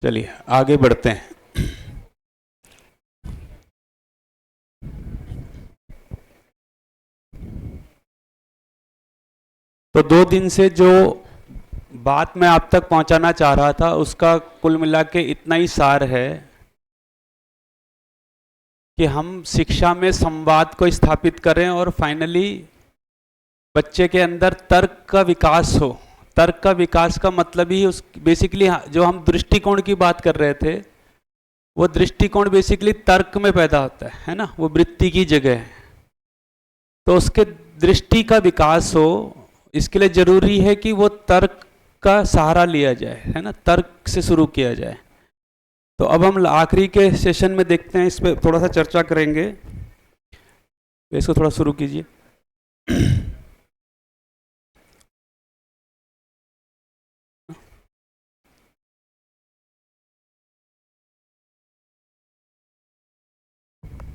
चलिए आगे बढ़ते हैं। तो 2 दिन से जो बात मैं आप तक पहुंचाना चाह रहा था उसका कुल मिला के इतना ही सार है कि हम शिक्षा में संवाद को स्थापित करें और फाइनली बच्चे के अंदर तर्क का विकास हो। तर्क का विकास का मतलब ही उस बेसिकली जो हम दृष्टिकोण की बात कर रहे थे वो दृष्टिकोण बेसिकली तर्क में पैदा होता है ना, वो वृत्ति की जगह है। तो उसके दृष्टि का विकास हो, इसके लिए जरूरी है कि वो तर्क का सहारा लिया जाए, है ना, तर्क से शुरू किया जाए। तो अब हम आखिरी के सेशन में देखते हैं, इस पर थोड़ा सा चर्चा करेंगे। इसको थोड़ा शुरू कीजिए।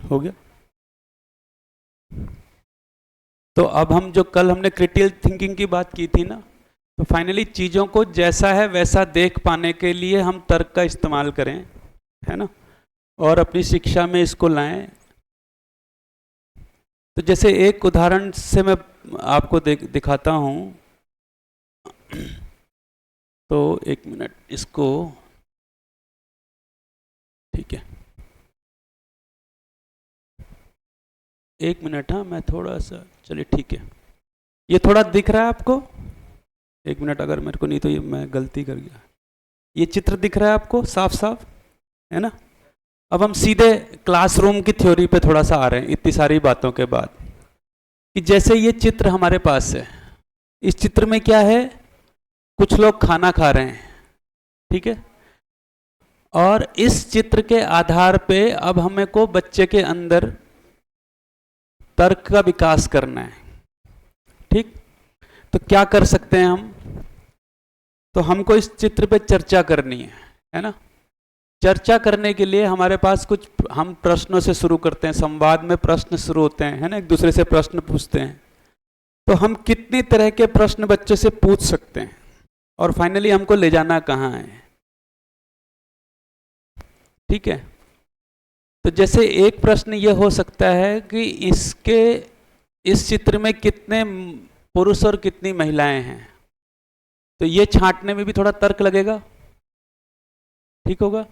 हो गया। तो अब हम जो कल हमने क्रिटिकल थिंकिंग की बात की थी ना, तो फाइनली चीज़ों को जैसा है वैसा देख पाने के लिए हम तर्क का इस्तेमाल करें, है ना, और अपनी शिक्षा में इसको लाएं। तो जैसे एक उदाहरण से मैं आपको दिखाता हूं। तो एक मिनट, इसको ठीक है, एक मिनट। हाँ, मैं थोड़ा सा, चलिए ठीक है। ये थोड़ा दिख रहा है आपको? एक मिनट, अगर मेरे को नहीं तो ये मैं गलती कर गया। ये चित्र दिख रहा है आपको साफ साफ, है ना? अब हम सीधे क्लासरूम की थ्योरी पे थोड़ा सा आ रहे हैं इतनी सारी बातों के बाद। कि जैसे ये चित्र हमारे पास है, इस चित्र में क्या है? कुछ लोग खाना खा रहे हैं, ठीक है। और इस चित्र के आधार पे अब हमें को बच्चे के अंदर तर्क का विकास करना है, ठीक। तो क्या कर सकते हैं हम? तो हमको इस चित्र पे चर्चा करनी है ना। चर्चा करने के लिए हमारे पास कुछ, हम प्रश्नों से शुरू करते हैं। संवाद में प्रश्न शुरू होते हैं, है ना, एक दूसरे से प्रश्न पूछते हैं। तो हम कितनी तरह के प्रश्न बच्चे से पूछ सकते हैं और फाइनली हमको ले जाना कहाँ है, ठीक है। तो जैसे एक प्रश्न ये हो सकता है कि इस चित्र में कितने पुरुष और कितनी महिलाएं हैं। तो ये छांटने में भी थोड़ा तर्क लगेगा, ठीक होगा।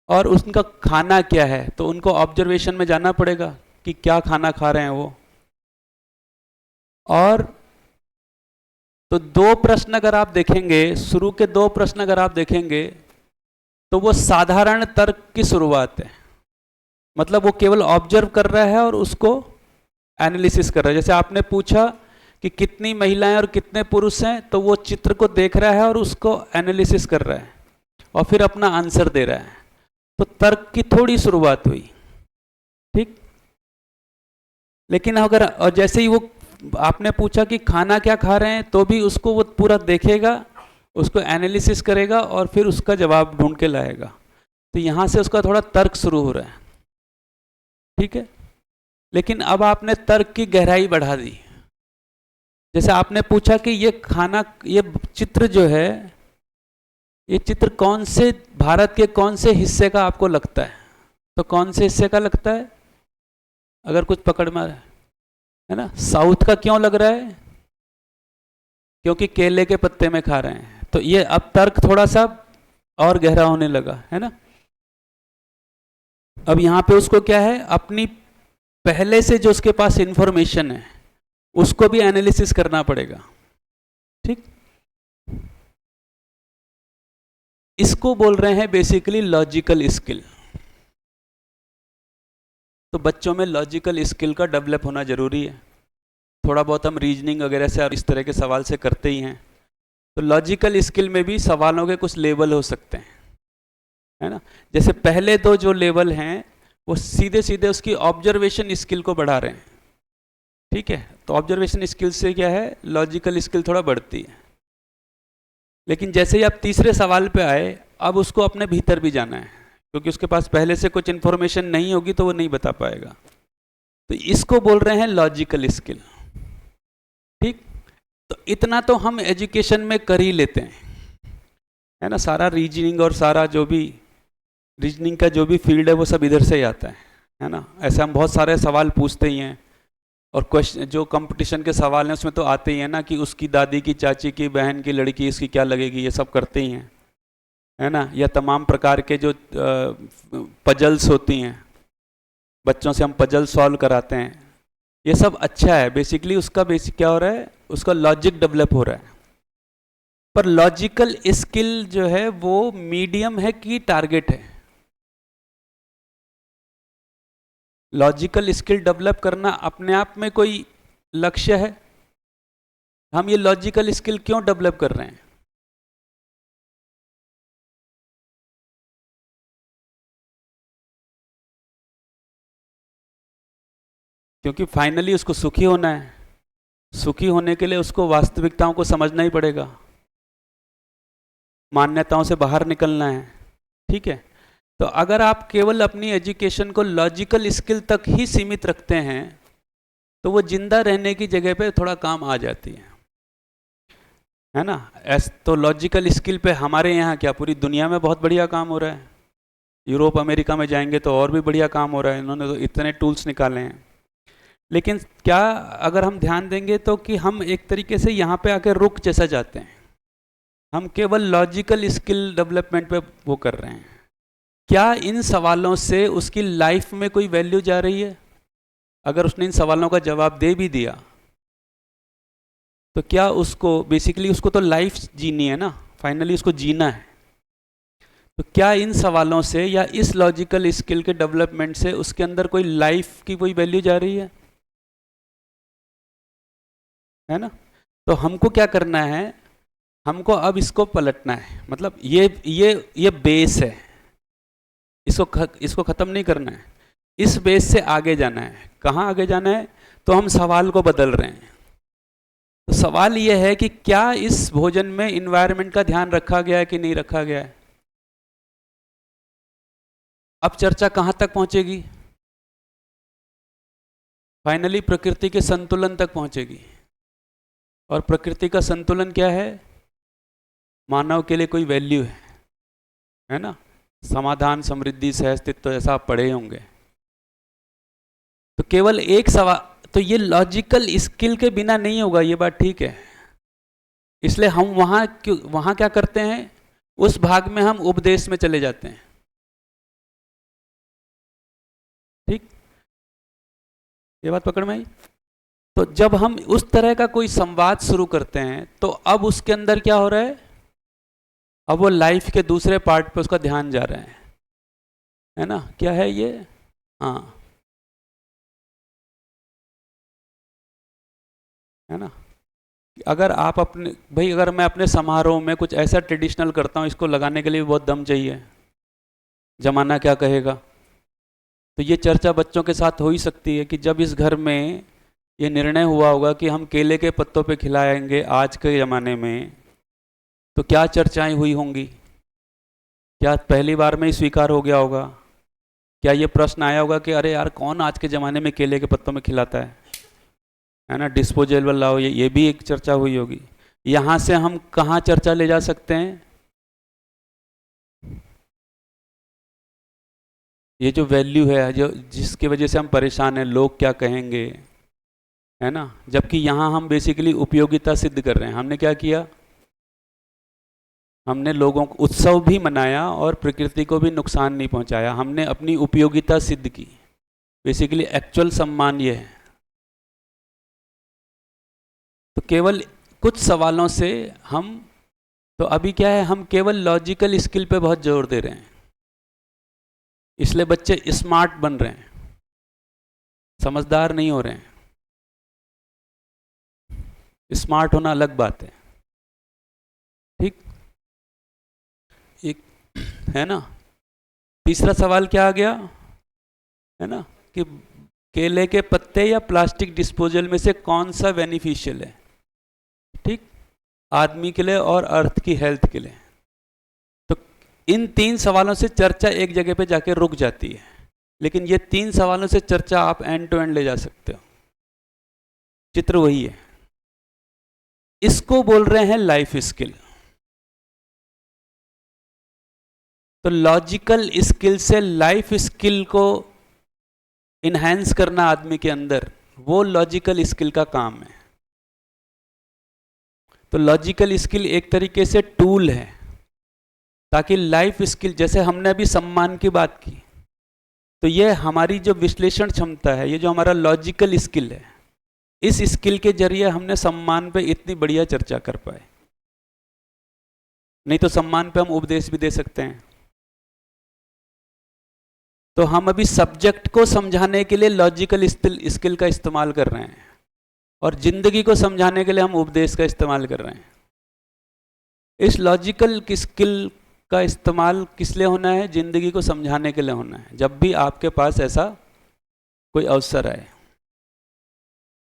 और उनका खाना क्या है, तो उनको ऑब्जर्वेशन में जाना पड़ेगा कि क्या खाना खा रहे हैं वो। और तो 2 प्रश्न अगर आप देखेंगे, शुरू के 2 प्रश्न अगर आप देखेंगे तो वो साधारण तर्क की शुरुआत है। मतलब वो केवल ऑब्जर्व कर रहा है और उसको एनालिसिस कर रहा है। जैसे आपने पूछा कि कितनी महिलाएं और कितने पुरुष हैं, तो वो चित्र को देख रहा है और उसको एनालिसिस कर रहा है और फिर अपना आंसर दे रहा है। तो तर्क की थोड़ी शुरुआत हुई, ठीक। लेकिन अगर, और जैसे ही वो आपने पूछा कि खाना क्या खा रहे हैं, तो भी उसको वो पूरा देखेगा, उसको एनालिसिस करेगा और फिर उसका जवाब ढूंढ के लाएगा। तो यहां से उसका थोड़ा तर्क शुरू हो रहा है, ठीक है। लेकिन अब आपने तर्क की गहराई बढ़ा दी। जैसे आपने पूछा कि ये खाना, ये चित्र जो है, ये चित्र कौन से भारत के कौन से हिस्से का आपको लगता है? तो कौन से हिस्से का लगता है? अगर कुछ पकड़ में है ना, साउथ का क्यों लग रहा है? क्योंकि केले के पत्ते में खा रहे हैं। तो ये अब तर्क थोड़ा सा और गहरा होने लगा, है ना। अब यहां पे उसको क्या है, अपनी पहले से जो उसके पास इंफॉर्मेशन है उसको भी एनालिसिस करना पड़ेगा, ठीक। इसको बोल रहे हैं बेसिकली लॉजिकल स्किल। तो बच्चों में लॉजिकल स्किल का डेवलप होना जरूरी है। थोड़ा बहुत हम रीजनिंग वगैरह से और इस तरह के सवाल से करते ही हैं। तो लॉजिकल स्किल में भी सवालों के कुछ लेवल हो सकते हैं, है ना। जैसे पहले 2 जो लेवल हैं वो सीधे सीधे उसकी ऑब्जर्वेशन स्किल को बढ़ा रहे हैं, ठीक है। तो ऑब्जर्वेशन स्किल से क्या है, लॉजिकल स्किल थोड़ा बढ़ती है। लेकिन जैसे ही आप तीसरे सवाल पे आए, अब उसको अपने भीतर भी जाना है, क्योंकि उसके पास पहले से कुछ इंफॉर्मेशन नहीं होगी तो वो नहीं बता पाएगा। तो इसको बोल रहे हैं लॉजिकल स्किल, ठीक। तो इतना तो हम एजुकेशन में कर ही लेते हैं। है ना, सारा रीजनिंग और सारा जो भी रीजनिंग का जो भी फील्ड है वो सब इधर से ही आता है ना। ऐसे हम बहुत सारे सवाल पूछते ही हैं, और क्वेश्चन जो कंपटीशन के सवाल हैं उसमें तो आते ही हैं ना, कि उसकी दादी की, चाची की, बहन की लड़की इसकी क्या लगेगी, ये सब करते ही हैं, है ना। या तमाम प्रकार के जो पजल्स होती हैं, बच्चों से हम पजल सॉल्व कराते हैं, ये सब अच्छा है। बेसिकली उसका बेसिक क्या हो रहा है, उसका लॉजिक डेवलप हो रहा है। पर लॉजिकल स्किल जो है वो मीडियम है कि टारगेट है? लॉजिकल स्किल डेवलप करना अपने आप में कोई लक्ष्य है? हम ये लॉजिकल स्किल क्यों डेवलप कर रहे हैं? क्योंकि फाइनली उसको सुखी होना है। सुखी होने के लिए उसको वास्तविकताओं को समझना ही पड़ेगा, मान्यताओं से बाहर निकलना है। ठीक है, तो अगर आप केवल अपनी एजुकेशन को लॉजिकल स्किल तक ही सीमित रखते हैं तो वो जिंदा रहने की जगह पे थोड़ा काम आ जाती है ना। तो लॉजिकल स्किल पे हमारे यहाँ क्या, पूरी दुनिया में बहुत बढ़िया काम हो रहा है। यूरोप अमेरिका में जाएंगे तो और भी बढ़िया काम हो रहा है, इन्होंने तो इतने टूल्स निकाले हैं। लेकिन क्या अगर हम ध्यान देंगे तो कि हम एक तरीके से यहाँ पे आकर रुक जैसा जाते हैं, हम केवल लॉजिकल स्किल डेवलपमेंट पे वो कर रहे हैं। क्या इन सवालों से उसकी लाइफ में कोई वैल्यू जा रही है? अगर उसने इन सवालों का जवाब दे भी दिया तो क्या उसको, बेसिकली उसको तो लाइफ जीनी है ना, फाइनली उसको जीना है। तो क्या इन सवालों से या इस लॉजिकल स्किल के डेवलपमेंट से उसके अंदर कोई लाइफ की कोई वैल्यू जा रही है ना। तो हमको क्या करना है, हमको अब इसको पलटना है। मतलब ये बेस है, इसको खत्म नहीं करना है, इस बेस से आगे जाना है। कहाँ आगे जाना है? तो हम सवाल को बदल रहे हैं। तो सवाल ये है कि क्या इस भोजन में इन्वायरमेंट का ध्यान रखा गया है कि नहीं रखा गया है। अब चर्चा कहाँ तक पहुंचेगी? फाइनली प्रकृति के संतुलन तक पहुंचेगी। और प्रकृति का संतुलन क्या है? मानव के लिए कोई वैल्यू है ना। समाधान, समृद्धि, सहअस्तित्व, ऐसा आप पढ़े होंगे। तो केवल एक सवाल, तो ये लॉजिकल स्किल के बिना नहीं होगा, ये बात ठीक है। इसलिए हम वहां क्या करते हैं, उस भाग में हम उपदेश में चले जाते हैं। ठीक, ये बात पकड़ में आई। तो जब हम उस तरह का कोई संवाद शुरू करते हैं तो अब उसके अंदर क्या हो रहा है, अब वो लाइफ के दूसरे पार्ट पे उसका ध्यान जा रहा है ना। क्या है ये? हाँ, है ना। अगर आप अपने भाई, अगर मैं अपने समारोह में कुछ ऐसा ट्रेडिशनल करता हूँ, इसको लगाने के लिए बहुत दम चाहिए, जमाना क्या कहेगा। तो ये चर्चा बच्चों के साथ हो ही सकती है कि जब इस घर में ये निर्णय हुआ होगा कि हम केले के पत्तों पे खिलाएंगे आज के ज़माने में, तो क्या चर्चाएं हुई होंगी। क्या पहली बार में ही स्वीकार हो गया होगा? क्या ये प्रश्न आया होगा कि अरे यार, कौन आज के ज़माने में केले के पत्तों में खिलाता है ना, डिस्पोजेबल लाओ। ये भी एक चर्चा हुई होगी। यहाँ से हम कहाँ चर्चा ले जा सकते हैं? ये जो वैल्यू है, जो जिसकी वजह से हम परेशान हैं, लोग क्या कहेंगे, है ना। जबकि यहाँ हम बेसिकली उपयोगिता सिद्ध कर रहे हैं। हमने क्या किया, हमने लोगों को उत्सव भी मनाया और प्रकृति को भी नुकसान नहीं पहुंचाया। हमने अपनी उपयोगिता सिद्ध की। बेसिकली एक्चुअल सम्मान ये है। तो केवल कुछ सवालों से हम, तो अभी क्या है, हम केवल लॉजिकल स्किल पे बहुत जोर दे रहे हैं, इसलिए बच्चे स्मार्ट बन रहे हैं, समझदार नहीं हो रहे हैं। स्मार्ट होना अलग बात है। ठीक, एक है ना। तीसरा सवाल क्या आ गया, है ना, कि केले के पत्ते या प्लास्टिक डिस्पोजल में से कौन सा बेनिफिशियल है। ठीक, आदमी के लिए और अर्थ की हेल्थ के लिए। तो इन तीन सवालों से चर्चा एक जगह पे जाके रुक जाती है, लेकिन ये तीन सवालों से चर्चा आप एंड टू एंड ले जा सकते हो। चित्र वही है। इसको बोल रहे हैं लाइफ स्किल। तो लॉजिकल स्किल से लाइफ स्किल को इन्हेंस करना आदमी के अंदर, वो लॉजिकल स्किल का काम है। तो लॉजिकल स्किल एक तरीके से टूल है, ताकि लाइफ स्किल, जैसे हमने अभी सम्मान की बात की, तो ये हमारी जो विश्लेषण क्षमता है, ये जो हमारा लॉजिकल स्किल है, इस स्किल के जरिए हमने सम्मान पे इतनी बढ़िया चर्चा कर पाए। नहीं तो सम्मान पे हम उपदेश भी दे सकते हैं। तो हम अभी सब्जेक्ट को समझाने के लिए लॉजिकल स्किल का इस्तेमाल कर रहे हैं, और जिंदगी को समझाने के लिए हम उपदेश का इस्तेमाल कर रहे हैं। इस लॉजिकल स्किल का इस्तेमाल किस लिए होना है? जिंदगी को समझाने के लिए होना है। जब भी आपके पास ऐसा कोई अवसर आए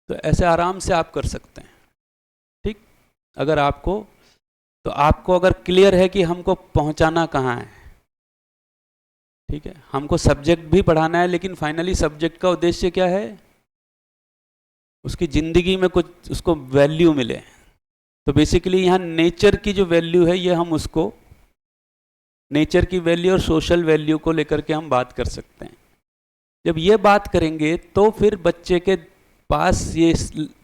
तो ऐसे आराम से आप कर सकते हैं। ठीक, अगर आपको अगर क्लियर है कि हमको पहुंचाना कहाँ है, ठीक है, हमको सब्जेक्ट भी पढ़ाना है, लेकिन फाइनली सब्जेक्ट का उद्देश्य क्या है? उसकी जिंदगी में कुछ उसको वैल्यू मिले। तो बेसिकली यहाँ नेचर की जो वैल्यू है, ये हम उसको, नेचर की वैल्यू और सोशल वैल्यू को लेकर के हम बात कर सकते हैं। जब ये बात करेंगे तो फिर बच्चे के पास ये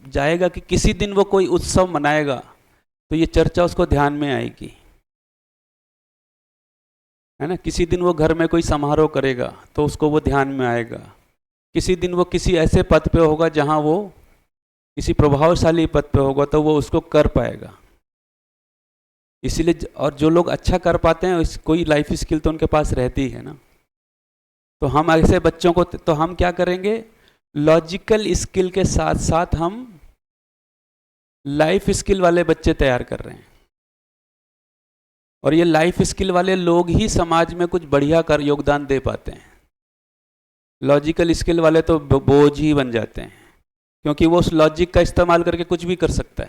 जाएगा कि किसी दिन वो कोई उत्सव मनाएगा तो ये चर्चा उसको ध्यान में आएगी, है ना। किसी दिन वो घर में कोई समारोह करेगा तो उसको वो ध्यान में आएगा। किसी दिन वो किसी ऐसे पद पे होगा जहां वो किसी प्रभावशाली पद पे होगा तो वो उसको कर पाएगा। इसीलिए, और जो लोग अच्छा कर पाते हैं, कोई लाइफ स्किल तो उनके पास रहती है ना। तो हम ऐसे बच्चों को, तो हम क्या करेंगे, लॉजिकल स्किल के साथ साथ हम लाइफ स्किल वाले बच्चे तैयार कर रहे हैं। और ये लाइफ स्किल वाले लोग ही समाज में कुछ बढ़िया कर योगदान दे पाते हैं। लॉजिकल स्किल वाले तो बोझ ही बन जाते हैं, क्योंकि वो उस लॉजिक का इस्तेमाल करके कुछ भी कर सकता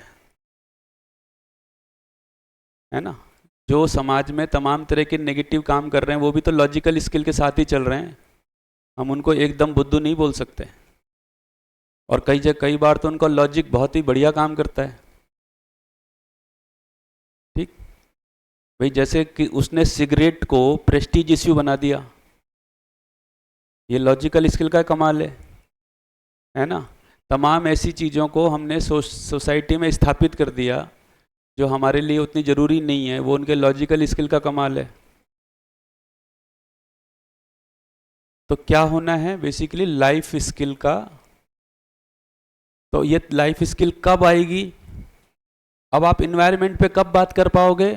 है ना। जो समाज में तमाम तरह के नेगेटिव काम कर रहे हैं वो भी तो लॉजिकल स्किल के साथ ही चल रहे हैं। हम उनको एकदम बुद्धू नहीं बोल सकते। और कई बार तो उनका लॉजिक बहुत ही बढ़िया काम करता है। ठीक भाई, जैसे कि उसने सिगरेट को प्रेस्टीज इश्यू बना दिया, ये लॉजिकल स्किल का कमाल है ना। तमाम ऐसी चीज़ों को हमने सोसाइटी में स्थापित कर दिया जो हमारे लिए उतनी ज़रूरी नहीं है, वो उनके लॉजिकल स्किल का कमाल है। तो क्या होना है बेसिकली लाइफ स्किल का। तो ये लाइफ स्किल कब आएगी? अब आप इन्वायरमेंट पे कब बात कर पाओगे?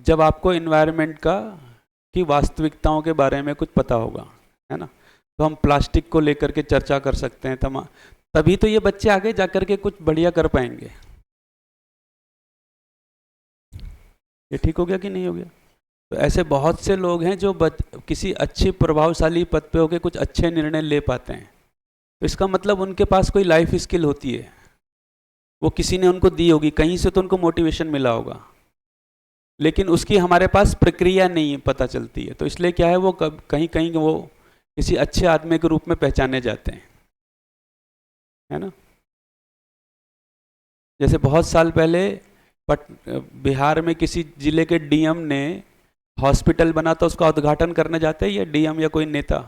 जब आपको इन्वायरमेंट की वास्तविकताओं के बारे में कुछ पता होगा, है ना। तो हम प्लास्टिक को लेकर के चर्चा कर सकते हैं, तभी तो ये बच्चे आगे जाकर के कुछ बढ़िया कर पाएंगे। ये ठीक हो गया कि नहीं हो गया? तो ऐसे बहुत से लोग हैं जो किसी अच्छी प्रभावशाली पद पे होकर कुछ अच्छे निर्णय ले पाते हैं। तो इसका मतलब उनके पास कोई लाइफ स्किल होती है, वो किसी ने उनको दी होगी, कहीं से तो उनको मोटिवेशन मिला होगा, लेकिन उसकी हमारे पास प्रक्रिया नहीं पता चलती है। तो इसलिए क्या है, वो कहीं कहीं वो किसी अच्छे आदमी के रूप में पहचाने जाते हैं, है ना। जैसे बहुत साल पहले बिहार में किसी जिले के डीएम ने हॉस्पिटल बना, तो उसका उद्घाटन करने जाते हैं ये डीएम या कोई नेता।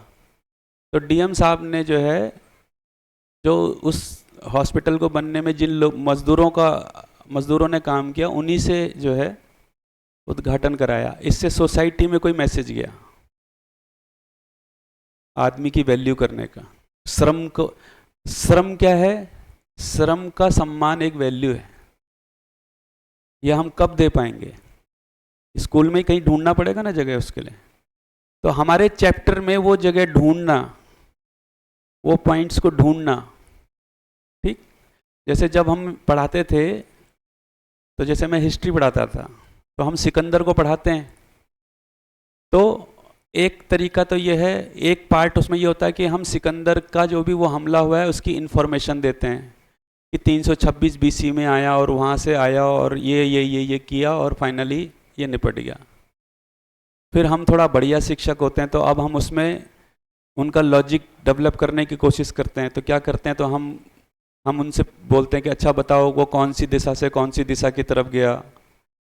तो डीएम साहब ने जो उस हॉस्पिटल को बनने में जिन लोग मजदूरों ने काम किया, उन्हीं से जो है उद्घाटन कराया। इससे सोसाइटी में कोई मैसेज गया आदमी की वैल्यू करने का। श्रम क्या है? श्रम का सम्मान एक वैल्यू है। यह हम कब दे पाएंगे? स्कूल में ही कहीं ढूंढना पड़ेगा ना जगह उसके लिए। तो हमारे चैप्टर में वो जगह ढूंढना, वो पॉइंट्स को ढूंढना। ठीक, जैसे जब हम पढ़ाते थे, तो जैसे मैं हिस्ट्री पढ़ाता था, तो हम सिकंदर को पढ़ाते हैं। तो एक तरीका तो ये है, एक पार्ट उसमें ये होता है कि हम सिकंदर का जो भी वो हमला हुआ है उसकी इन्फॉर्मेशन देते हैं कि 326 बीसी में आया और वहाँ से आया और ये किया और फाइनली ये निपट गया। फिर हम थोड़ा बढ़िया शिक्षक होते हैं, तो अब हम उसमें उनका लॉजिक डेवलप करने की कोशिश करते हैं। तो क्या करते हैं, तो हम उनसे बोलते हैं कि अच्छा बताओ वो कौन सी दिशा से कौन सी दिशा की तरफ गया।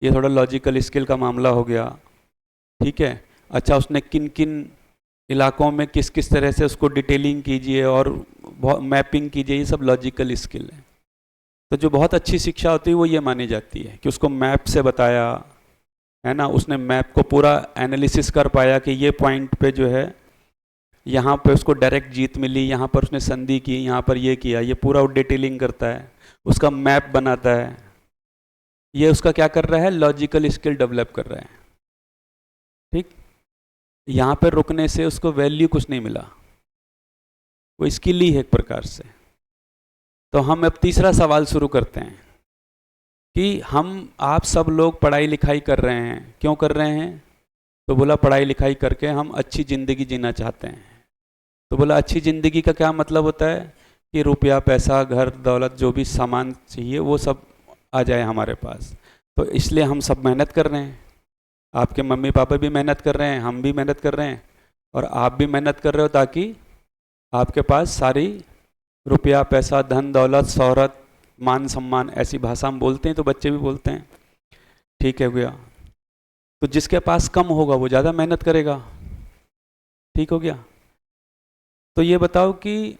ये थोड़ा लॉजिकल स्किल का मामला हो गया। ठीक है। अच्छा, उसने किन किन इलाकों में किस किस तरह से उसको डिटेलिंग कीजिए और मैपिंग कीजिए, ये सब लॉजिकल स्किल है। तो जो बहुत अच्छी शिक्षा होती है वो ये मानी जाती है कि उसको मैप से बताया, है ना, उसने मैप को पूरा एनालिसिस कर पाया कि ये पॉइंट पे जो है यहाँ पे उसको डायरेक्ट जीत मिली, यहाँ पर उसने संधि की, यहाँ पर ये किया, ये पूरा वो डिटेलिंग करता है, उसका मैप बनाता है। ये उसका क्या कर रहा है, लॉजिकल स्किल डेवलप कर रहा है। ठीक, यहाँ पर रुकने से उसको वैल्यू कुछ नहीं मिला, वो स्किल ही है एक प्रकार से। तो हम अब तीसरा सवाल शुरू करते हैं कि हम आप सब लोग पढ़ाई लिखाई कर रहे हैं, क्यों कर रहे हैं? तो बोला पढ़ाई लिखाई करके हम अच्छी ज़िंदगी जीना चाहते हैं। तो बोला अच्छी ज़िंदगी का क्या मतलब होता है कि रुपया पैसा घर दौलत जो भी सामान चाहिए वो सब आ जाए हमारे पास। तो इसलिए हम सब मेहनत कर रहे हैं, आपके मम्मी पापा भी मेहनत कर रहे हैं, हम भी मेहनत कर रहे हैं, और आप भी मेहनत कर रहे हो ताकि आपके पास सारी रुपया पैसा धन दौलत शोहरत मान सम्मान, ऐसी भाषा हम बोलते हैं तो बच्चे भी बोलते हैं, ठीक है गया। तो जिसके पास कम होगा वो ज़्यादा मेहनत करेगा, ठीक हो गया। तो ये बताओ कि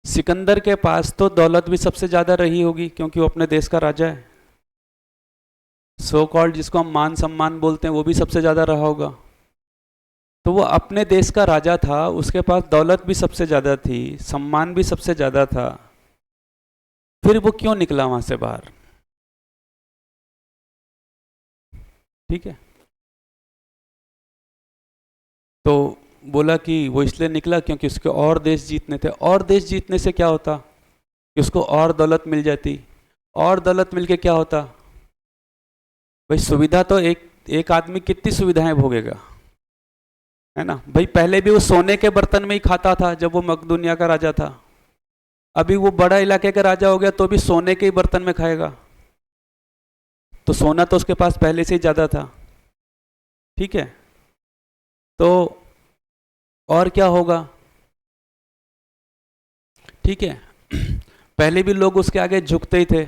सिकंदर के पास तो दौलत भी सबसे ज़्यादा रही होगी क्योंकि वो अपने देश का राजा है। सो कॉल्ड जिसको हम मान सम्मान बोलते हैं वो भी सबसे ज़्यादा रहा होगा। तो वो अपने देश का राजा था, उसके पास दौलत भी सबसे ज़्यादा थी, सम्मान भी सबसे ज़्यादा था, फिर वो क्यों निकला वहाँ से बाहर? ठीक है, तो बोला कि वो इसलिए निकला क्योंकि उसके और देश जीतने थे। और देश जीतने से क्या होता कि उसको और दौलत मिल जाती, और दौलत मिलके क्या होता भाई, सुविधा तो एक आदमी कितनी सुविधाएं भोगेगा, है ना भाई। पहले भी वो सोने के बर्तन में ही खाता था जब वो मकदूनिया का राजा था, अभी वो बड़ा इलाके का राजा हो गया तो भी सोने के ही बर्तन में खाएगा। तो सोना तो उसके पास पहले से ही ज़्यादा था, ठीक है। तो और क्या होगा, ठीक है। पहले भी लोग उसके आगे झुकते ही थे,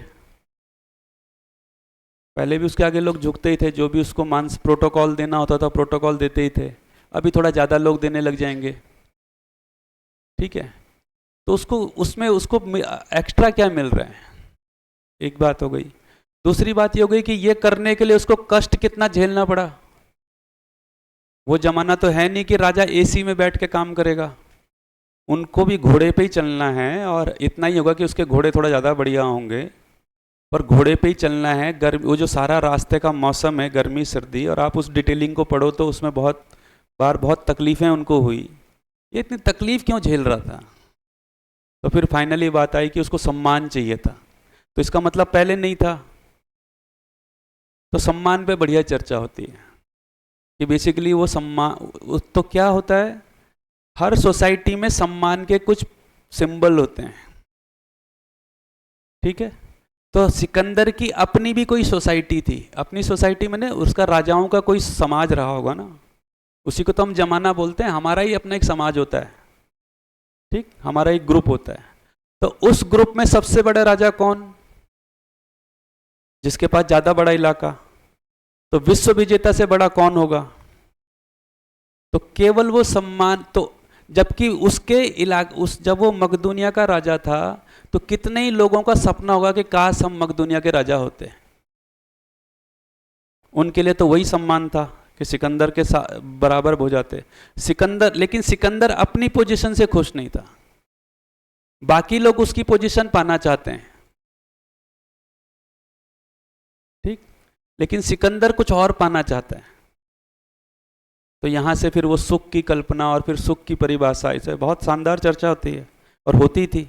पहले भी उसके आगे लोग झुकते ही थे, जो भी उसको मांस प्रोटोकॉल देना होता था प्रोटोकॉल देते ही थे। अभी थोड़ा ज़्यादा लोग देने लग जाएंगे, ठीक है। तो उसको उसमें उसको एक्स्ट्रा क्या मिल रहा है, एक बात हो गई। दूसरी बात ये हो गई कि ये करने के लिए उसको कष्ट कितना झेलना पड़ा। वो जमाना तो है नहीं कि राजा एसी में बैठ के काम करेगा, उनको भी घोड़े पे ही चलना है, और इतना ही होगा कि उसके घोड़े थोड़ा ज़्यादा बढ़िया होंगे, पर घोड़े पे ही चलना है। गर्मी, वो जो सारा रास्ते का मौसम है गर्मी सर्दी, और आप उस डिटेलिंग को पढ़ो तो उसमें बहुत बार बहुत तकलीफ़ें उनको हुई। ये इतनी तकलीफ़ क्यों झेल रहा था? तो फिर फाइनली बात आई कि उसको सम्मान चाहिए था। तो इसका मतलब पहले नहीं था। तो सम्मान पे बढ़िया चर्चा होती है कि बेसिकली वो सम्मान तो क्या होता है, हर सोसाइटी में सम्मान के कुछ सिंबल होते हैं, ठीक है। तो सिकंदर की अपनी भी कोई सोसाइटी थी, अपनी सोसाइटी में उसका राजाओं का कोई समाज रहा होगा ना, उसी को तो हम जमाना बोलते हैं। हमारा ही अपना एक समाज होता है, ठीक, हमारा एक ग्रुप होता है। तो उस ग्रुप में सबसे बड़ा राजा कौन, जिसके पास ज्यादा बड़ा इलाका। तो विश्व विजेता से बड़ा कौन होगा? तो केवल वो सम्मान। तो जबकि उसके जब वो मकदूनिया का राजा था तो कितने ही लोगों का सपना होगा कि काश हम मकदूनिया के राजा होते। उनके लिए तो वही सम्मान था कि सिकंदर के बराबर हो जाते सिकंदर। लेकिन सिकंदर अपनी पोजीशन से खुश नहीं था, बाकी लोग उसकी पोजीशन पाना चाहते हैं, ठीक, लेकिन सिकंदर कुछ और पाना चाहता है। तो यहां से फिर वो सुख की कल्पना और फिर सुख की परिभाषा, इसे बहुत शानदार चर्चा होती है और होती थी।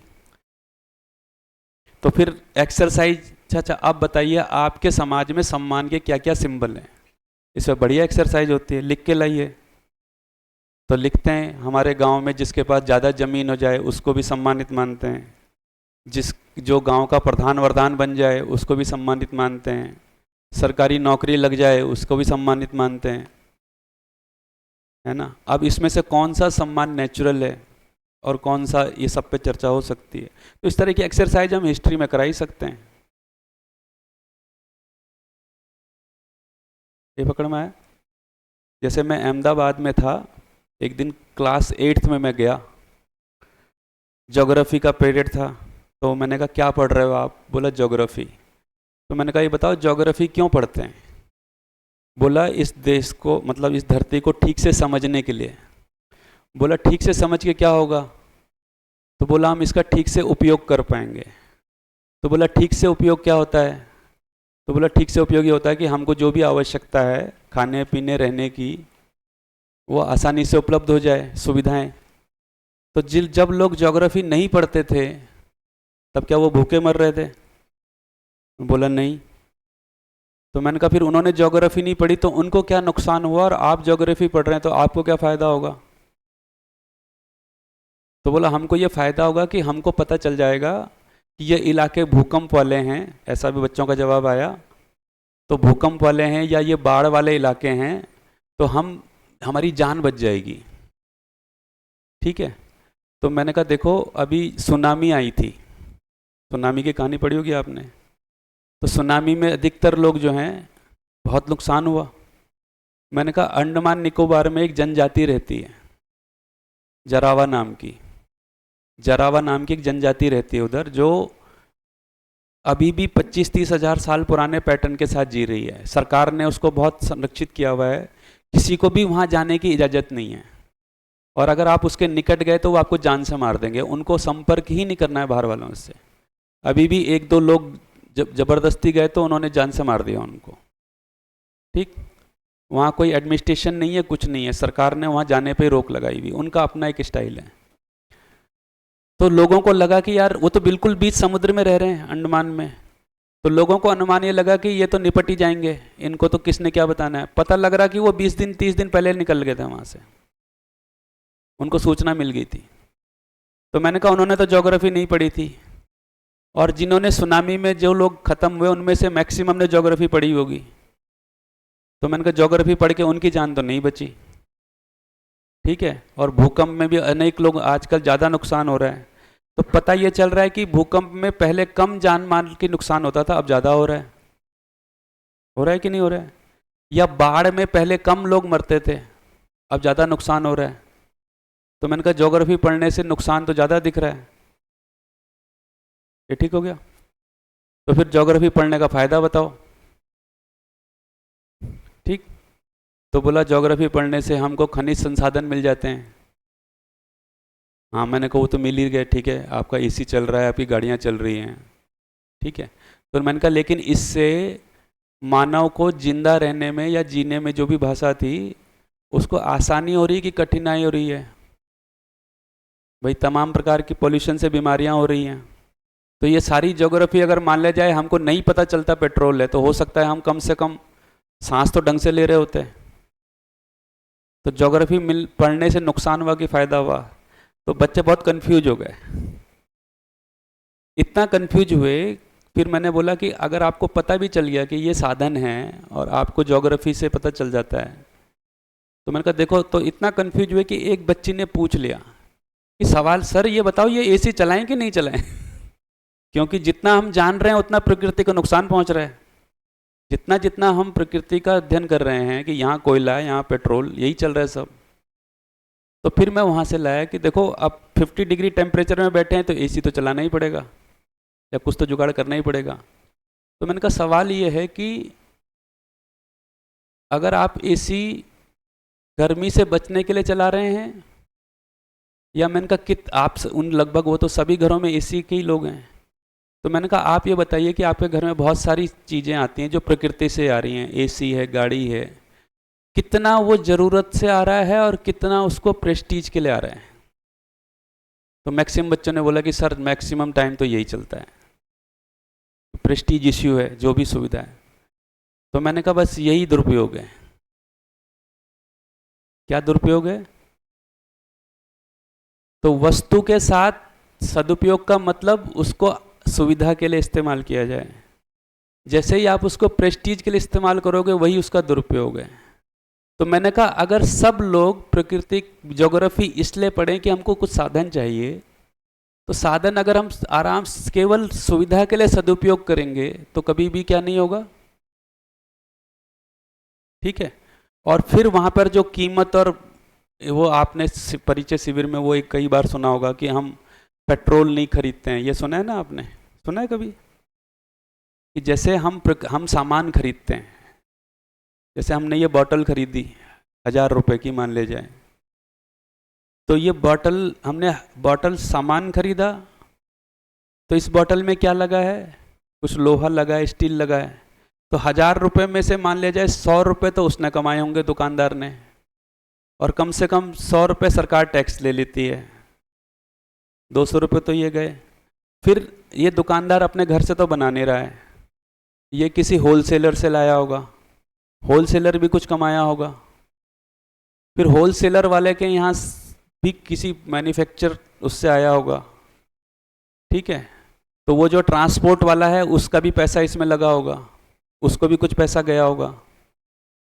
तो फिर एक्सरसाइज, अच्छा आप बताइए आपके समाज में सम्मान के क्या क्या सिंबल हैं, इसमें बढ़िया एक्सरसाइज होती है, लिख के लाइए। तो लिखते हैं हमारे गांव में जिसके पास ज़्यादा ज़मीन हो जाए उसको भी सम्मानित मानते हैं, जो गांव का प्रधान वरदान बन जाए उसको भी सम्मानित मानते हैं, सरकारी नौकरी लग जाए उसको भी सम्मानित मानते हैं, है ना। अब इसमें से कौन सा सम्मान नेचुरल है और कौन सा, ये सब पे चर्चा हो सकती है। तो इस तरह की एक्सरसाइज हम हिस्ट्री में करा ही सकते हैं। ये पकड़ में आया? जैसे मैं अहमदाबाद में था, एक दिन क्लास 8th में मैं गया, ज्योग्राफी का पीरियड था, तो मैंने कहा क्या पढ़ रहे हो आप? बोला ज्योग्राफी। तो मैंने कहा ये बताओ ज्योग्राफी क्यों पढ़ते हैं? बोला इस देश को, मतलब इस धरती को ठीक से समझने के लिए। बोला ठीक से समझ के क्या होगा? तो बोला हम इसका ठीक से उपयोग कर पाएंगे। तो बोला ठीक से उपयोग क्या होता है? तो बोला ठीक से उपयोग ये होता है कि हमको जो भी आवश्यकता है खाने पीने रहने की, वो आसानी से उपलब्ध हो जाए, सुविधाएं। तो जब लोग ज्योग्राफी नहीं पढ़ते थे तब क्या वो भूखे मर रहे थे? बोला नहीं। तो मैंने कहा फिर उन्होंने ज्योग्राफी नहीं पढ़ी तो उनको क्या नुकसान हुआ, और आप ज्योग्राफी पढ़ रहे हैं तो आपको क्या फ़ायदा होगा? तो बोला हमको ये फ़ायदा होगा कि हमको पता चल जाएगा कि ये इलाके भूकंप वाले हैं, ऐसा भी बच्चों का जवाब आया। तो भूकंप वाले हैं या ये बाढ़ वाले इलाके हैं, तो हमारी जान बच जाएगी। ठीक है। तो मैंने कहा देखो अभी सुनामी आई थी, सुनामी की कहानी पढ़ी होगी आपने। तो सुनामी में अधिकतर लोग जो हैं बहुत नुकसान हुआ। मैंने कहा अंडमान निकोबार में एक जनजाति रहती है, जरावा नाम की। जरावा नाम की एक जनजाति रहती है उधर, जो अभी भी 25-30 हज़ार साल पुराने पैटर्न के साथ जी रही है। सरकार ने उसको बहुत संरक्षित किया हुआ है, किसी को भी वहाँ जाने की इजाज़त नहीं है, और अगर आप उसके निकट गए तो वो आपको जान से मार देंगे। उनको संपर्क ही नहीं करना है बाहर वालों से। अभी भी 1-2 लोग जब ज़बरदस्ती गए तो उन्होंने जान से मार दिया उनको। ठीक, वहाँ कोई एडमिनिस्ट्रेशन नहीं है, कुछ नहीं है, सरकार ने वहाँ जाने पे रोक लगाई हुई, उनका अपना एक स्टाइल है। तो लोगों को लगा कि यार वो तो बिल्कुल बीच समुद्र में रह रहे हैं अंडमान में, तो लोगों को अनुमान ये लगा कि ये तो निपट ही जाएंगे, इनको तो किसने क्या बताना है। पता लग रहा कि वो 20 दिन 30 दिन पहले निकल गए थे वहाँ से, उनको सूचना मिल गई थी। तो मैंने कहा उन्होंने तो ज्योग्राफी नहीं पढ़ी थी, और जिन्होंने सुनामी में जो लोग ख़त्म हुए उनमें से मैक्सिमम ने ज्योग्राफी पढ़ी होगी। तो मैंने कहा ज्योग्राफी पढ़ के उनकी जान तो नहीं बची। ठीक है। और भूकंप में भी अनेक लोग आजकल ज़्यादा नुकसान हो रहा है। तो पता ये चल रहा है कि भूकंप में पहले कम जान माल की नुकसान होता था, अब ज़्यादा हो रहा है। हो रहा है कि नहीं हो रहा है? या बाढ़ में पहले कम लोग मरते थे, अब ज़्यादा नुकसान हो रहा है। तो मैंने कहा ज्योग्राफी पढ़ने से नुकसान तो ज़्यादा दिख रहा है। ये ठीक हो गया? तो फिर ज्योग्राफी पढ़ने का फ़ायदा बताओ। ठीक। तो बोला ज्योग्राफी पढ़ने से हमको खनिज संसाधन मिल जाते हैं। हाँ, मैंने कहा वो तो मिल ही गए, ठीक है, आपका एसी चल रहा है, आपकी गाड़ियाँ चल रही हैं, ठीक है। तो मैंने कहा लेकिन इससे मानव को जिंदा रहने में या जीने में जो भी भाषा थी उसको आसानी हो रही है कि कठिनाई हो रही है? भाई तमाम प्रकार की पोल्यूशन से बीमारियां हो रही हैं। तो ये सारी ज्योग्राफी अगर मान लिया जाए हमको नहीं पता चलता पेट्रोल है, तो हो सकता है हम कम से कम सांस तो ढंग से ले रहे होते हैं। तो ज्योग्राफी पढ़ने से नुकसान हुआ कि फ़ायदा हुआ? तो बच्चे बहुत कंफ्यूज हो गए। इतना कंफ्यूज हुए, फिर मैंने बोला कि अगर आपको पता भी चल गया कि ये साधन है और आपको ज्योग्राफी से पता चल जाता है, तो मैंने कहा देखो, तो इतना कंफ्यूज हुए कि एक बच्ची ने पूछ लिया कि सवाल, सर ये बताओ ये एसी चलाएं कि नहीं चलाएं? क्योंकि जितना हम जान रहे हैं उतना प्रकृति को नुकसान पहुंच रहा है। जितना जितना हम प्रकृति का अध्ययन कर रहे हैं कि यहाँ कोयला है, यहाँ पेट्रोल, यही चल रहा है सब। तो फिर मैं वहाँ से लाया कि देखो अब 50 डिग्री टेम्परेचर में बैठे हैं तो एसी तो चलाना ही पड़ेगा, या कुछ तो जुगाड़ करना ही पड़ेगा। तो मैंने कहा सवाल ये है कि अगर आप एसी गर्मी से बचने के लिए चला रहे हैं, या मैंने कहा कि आप उन लगभग वो तो सभी घरों में एसी के ही लोग हैं, तो मैंने कहा आप ये बताइए कि आपके घर में बहुत सारी चीज़ें आती हैं जो प्रकृति से आ रही हैं, एसी है, गाड़ी है, कितना वो ज़रूरत से आ रहा है और कितना उसको प्रेस्टीज के लिए आ रहा है? तो मैक्सिमम बच्चों ने बोला कि सर मैक्सिमम टाइम तो यही चलता है, प्रेस्टीज इश्यू है, जो भी सुविधा है। तो मैंने कहा बस यही दुरुपयोग है। क्या दुरुपयोग है? तो वस्तु के साथ सदुपयोग का मतलब उसको सुविधा के लिए इस्तेमाल किया जाए। जैसे ही आप उसको प्रेस्टीज के लिए इस्तेमाल करोगे वही उसका दुरुपयोग है। तो मैंने कहा अगर सब लोग प्राकृतिक ज्योग्राफी इसलिए पढ़ें कि हमको कुछ साधन चाहिए, तो साधन अगर हम आराम से केवल सुविधा के लिए सदुपयोग करेंगे तो कभी भी क्या नहीं होगा। ठीक है। और फिर वहाँ पर जो कीमत, और वो आपने परिचय शिविर में वो एक कई बार सुना होगा कि हम पेट्रोल नहीं खरीदते हैं, ये सुना है ना आपने? सुना है कभी? कि जैसे हम सामान खरीदते हैं, जैसे हमने ये बॉटल खरीदी 1000 रुपए की मान ले जाए, तो ये हमने बॉटल सामान खरीदा, तो इस बॉटल में क्या लगा है? कुछ लोहा लगा है, स्टील लगा है। तो 1000 रुपये में से मान लिया जाए 100 रुपये तो उसने कमाए होंगे दुकानदार ने, और कम से कम 100 रुपये सरकार टैक्स ले लेती है, 200 रुपये तो ये गए। फिर ये दुकानदार अपने घर से तो बना नहीं रहा है, ये किसी होलसेलर से लाया होगा, होलसेलर भी कुछ कमाया होगा, फिर होलसेलर वाले के यहाँ भी किसी मैन्युफैक्चर उससे आया होगा, ठीक है? तो वो जो ट्रांसपोर्ट वाला है उसका भी पैसा इसमें लगा होगा, उसको भी कुछ पैसा गया होगा।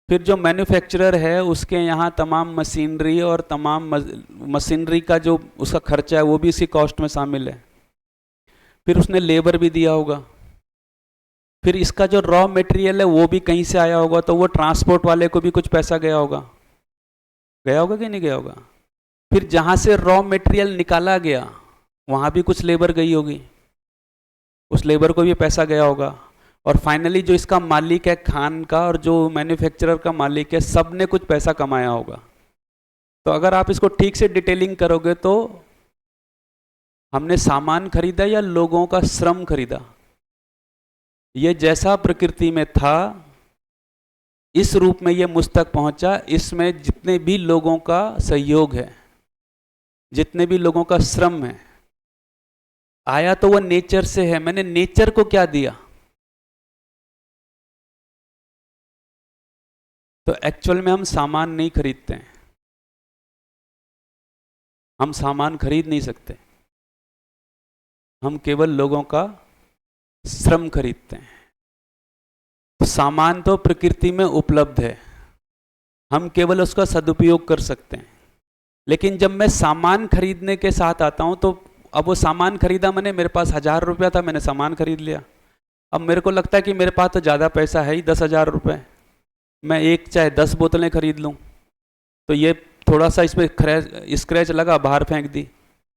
फिर जो मैन्युफैक्चरर है उसके यहाँ तमाम मशीनरी और तमाम मशीनरी का जो उसका खर्चा है वो भी इसी कॉस्ट में शामिल है। फिर उसने लेबर भी दिया होगा। फिर इसका जो रॉ मटेरियल है वो भी कहीं से आया होगा, तो वो ट्रांसपोर्ट वाले को भी कुछ पैसा गया होगा कि नहीं गया होगा? फिर जहाँ से रॉ मटेरियल निकाला गया वहाँ भी कुछ लेबर गई होगी, उस लेबर को भी पैसा गया होगा। और फाइनली जो इसका मालिक है खान का और जो मैन्युफैक्चरर का मालिक है, सब ने कुछ पैसा कमाया होगा। तो अगर आप इसको ठीक से डिटेलिंग करोगे तो हमने सामान खरीदा या लोगों का श्रम खरीदा? ये जैसा प्रकृति में था इस रूप में ये मुझ तक पहुंचा, इसमें जितने भी लोगों का सहयोग है, जितने भी लोगों का श्रम है, आया तो वो नेचर से है। मैंने नेचर को क्या दिया? तो एक्चुअल में हम सामान नहीं खरीदते हैं, हम सामान खरीद नहीं सकते, हम केवल लोगों का श्रम खरीदते हैं। तो सामान तो प्रकृति में उपलब्ध है, हम केवल उसका सदुपयोग कर सकते हैं। लेकिन जब मैं सामान खरीदने के साथ आता हूं तो अब वो सामान खरीदा मैंने, मेरे पास 1000 रुपया था, मैंने सामान खरीद लिया। अब मेरे को लगता है कि मेरे पास तो ज़्यादा पैसा है ही, 10,000 रुपये, मैं एक चाहे 10 बोतलें खरीद लूँ, तो ये थोड़ा सा इसमें स्क्रैच लगा, बाहर फेंक दी,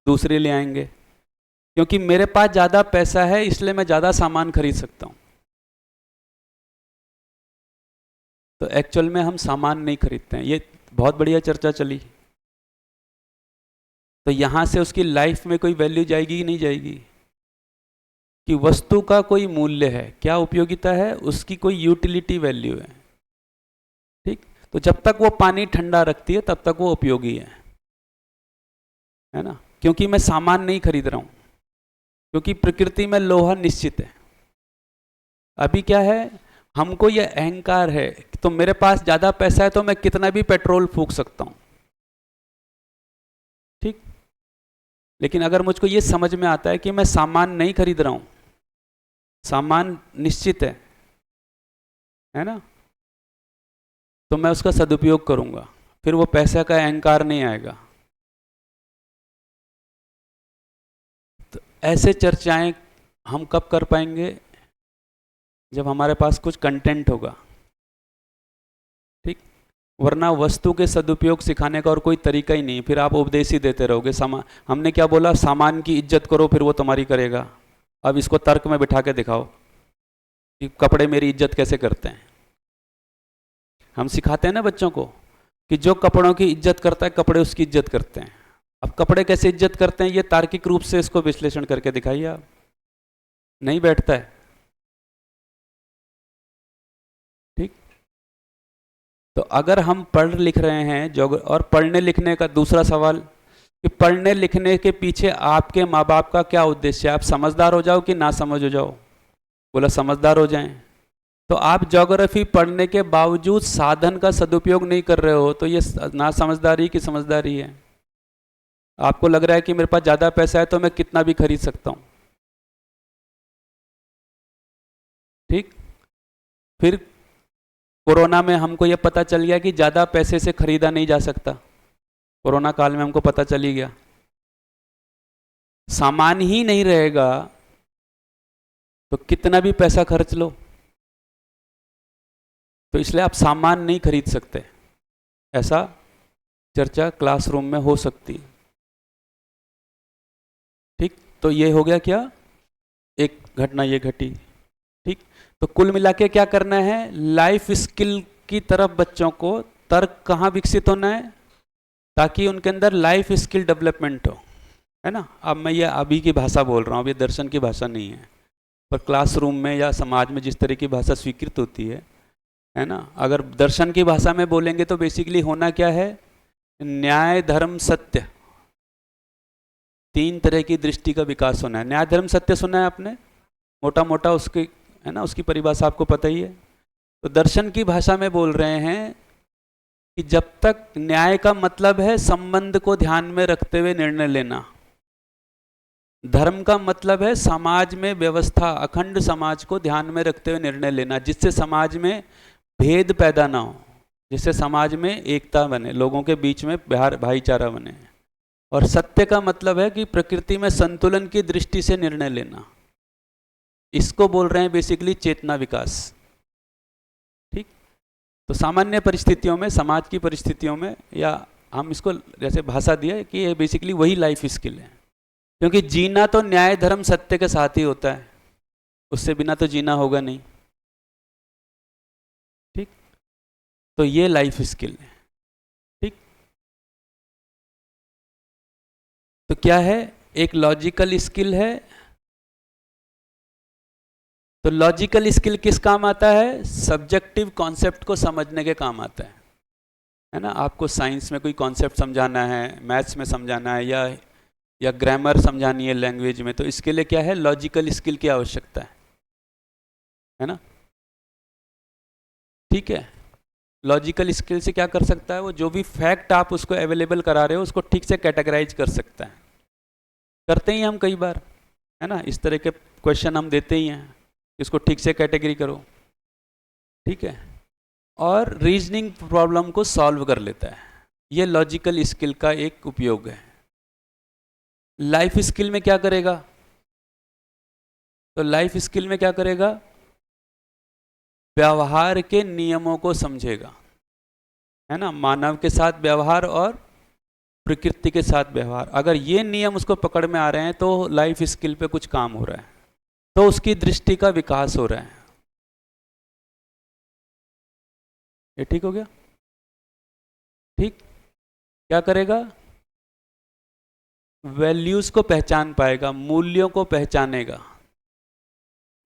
दूसरी ले आएंगे। क्योंकि मेरे पास ज़्यादा पैसा है इसलिए मैं ज़्यादा सामान खरीद सकता हूँ। तो एक्चुअल में हम सामान नहीं खरीदते हैं। ये बहुत बढ़िया चर्चा चली। तो यहाँ से उसकी लाइफ में कोई वैल्यू जाएगी कि नहीं जाएगी? कि वस्तु का कोई मूल्य है, क्या उपयोगिता है, उसकी कोई यूटिलिटी वैल्यू है, ठीक? तो जब तक वो पानी ठंडा रखती है तब तक वो उपयोगी है ना? क्योंकि मैं सामान नहीं खरीद रहा हूँ, क्योंकि प्रकृति में लोहा निश्चित है। अभी क्या है, हमको ये अहंकार है तो मेरे पास ज़्यादा पैसा है तो मैं कितना भी पेट्रोल फूंक सकता हूँ, ठीक? लेकिन अगर मुझको ये समझ में आता है कि मैं सामान नहीं खरीद रहा हूँ, सामान निश्चित है ना, तो मैं उसका सदुपयोग करूँगा, फिर वो पैसे का अहंकार नहीं आएगा। तो ऐसे चर्चाएं हम कब कर पाएंगे? जब हमारे पास कुछ कंटेंट होगा, ठीक? वरना वस्तु के सदुपयोग सिखाने का और कोई तरीका ही नहीं, फिर आप उपदेश ही देते रहोगे। हमने क्या बोला? सामान की इज्जत करो फिर वो तुम्हारी करेगा। अब इसको तर्क में बिठा के दिखाओ कि कपड़े मेरी इज्जत कैसे करते हैं। हम सिखाते हैं ना बच्चों को कि जो कपड़ों की इज्जत करता है कपड़े उसकी इज्जत करते हैं। अब कपड़े कैसे इज्जत करते हैं ये तार्किक रूप से इसको विश्लेषण करके दिखाइए। आप नहीं बैठता है, ठीक? तो अगर हम पढ़ लिख रहे हैं जो, और पढ़ने लिखने का दूसरा सवाल कि पढ़ने लिखने के पीछे आपके माँ बाप का क्या उद्देश्य है? आप समझदार हो जाओ कि ना समझ हो जाओ? बोला समझदार हो जाएं। तो आप ज्योग्राफी पढ़ने के बावजूद साधन का सदुपयोग नहीं कर रहे हो, तो ये ना समझदारी की समझदारी है। आपको लग रहा है कि मेरे पास ज़्यादा पैसा है तो मैं कितना भी खरीद सकता हूँ, ठीक? फिर कोरोना में हमको ये पता चल गया कि ज़्यादा पैसे से खरीदा नहीं जा सकता। कोरोना काल में हमको पता चल ही गया, सामान ही नहीं रहेगा तो कितना भी पैसा खर्च लो, तो इसलिए आप सामान नहीं खरीद सकते। ऐसा चर्चा क्लासरूम में हो सकती है। ठीक, तो ये हो गया क्या, एक घटना ये घटी। ठीक, तो कुल मिला के क्या करना है, लाइफ स्किल की तरफ बच्चों को तर्क कहाँ विकसित होना है, ताकि उनके अंदर लाइफ स्किल डेवलपमेंट हो, है ना। अब मैं ये अभी की भाषा बोल रहा हूँ, अब ये दर्शन की भाषा नहीं है, पर क्लासरूम में या समाज में जिस तरह की भाषा स्वीकृत होती है ना, अगर दर्शन की भाषा में बोलेंगे तो बेसिकली होना क्या है, न्याय धर्म सत्य, तीन तरह की दृष्टि का विकास होना है। न्याय धर्म सत्य सुना है आपने, मोटा मोटा उसकी, है ना, उसकी परिभाषा आपको पता ही है। तो दर्शन की भाषा में बोल रहे हैं कि जब तक न्याय का मतलब है संबंध को ध्यान में रखते हुए निर्णय लेना, धर्म का मतलब है समाज में व्यवस्था, अखंड समाज को ध्यान में रखते हुए निर्णय लेना, जिससे समाज में भेद पैदा ना हो, जिससे समाज में एकता बने, लोगों के बीच में भाईचारा बने। और सत्य का मतलब है कि प्रकृति में संतुलन की दृष्टि से निर्णय लेना, इसको बोल रहे हैं बेसिकली चेतना विकास। ठीक, तो सामान्य परिस्थितियों में, समाज की परिस्थितियों में, या हम इसको जैसे भाषा दिया कि ये बेसिकली वही लाइफ स्किल है, क्योंकि जीना तो न्याय धर्म सत्य के साथ ही होता है, उससे बिना तो जीना होगा नहीं। ठीक, तो ये लाइफ स्किल है। ठीक, तो क्या है, एक लॉजिकल स्किल है। तो लॉजिकल स्किल किस काम आता है, सब्जेक्टिव कॉन्सेप्ट को समझने के काम आता है ना। आपको साइंस में कोई कॉन्सेप्ट समझाना है, मैथ्स में समझाना है, या ग्रामर समझानी है लैंग्वेज में, तो इसके लिए क्या है, लॉजिकल स्किल की आवश्यकता है ना। ठीक है, लॉजिकल स्किल से क्या कर सकता है वो, जो भी फैक्ट आप उसको अवेलेबल करा रहे हो उसको ठीक से कैटेगराइज कर सकता है। करते ही हम कई बार, है ना, इस तरह के क्वेश्चन हम देते ही हैं, इसको ठीक से कैटेगरी करो। ठीक है, और रीजनिंग प्रॉब्लम को सॉल्व कर लेता है। ये लॉजिकल स्किल का एक उपयोग है। लाइफ स्किल में क्या करेगा, तो लाइफ स्किल में क्या करेगा, व्यवहार के नियमों को समझेगा, है ना, मानव के साथ व्यवहार और प्रकृति के साथ व्यवहार। अगर ये नियम उसको पकड़ में आ रहे हैं तो लाइफ स्किल पे कुछ काम हो रहा है, तो उसकी दृष्टि का विकास हो रहा है। ये ठीक हो गया। ठीक, क्या करेगा, वैल्यूज को पहचान पाएगा, मूल्यों को पहचानेगा।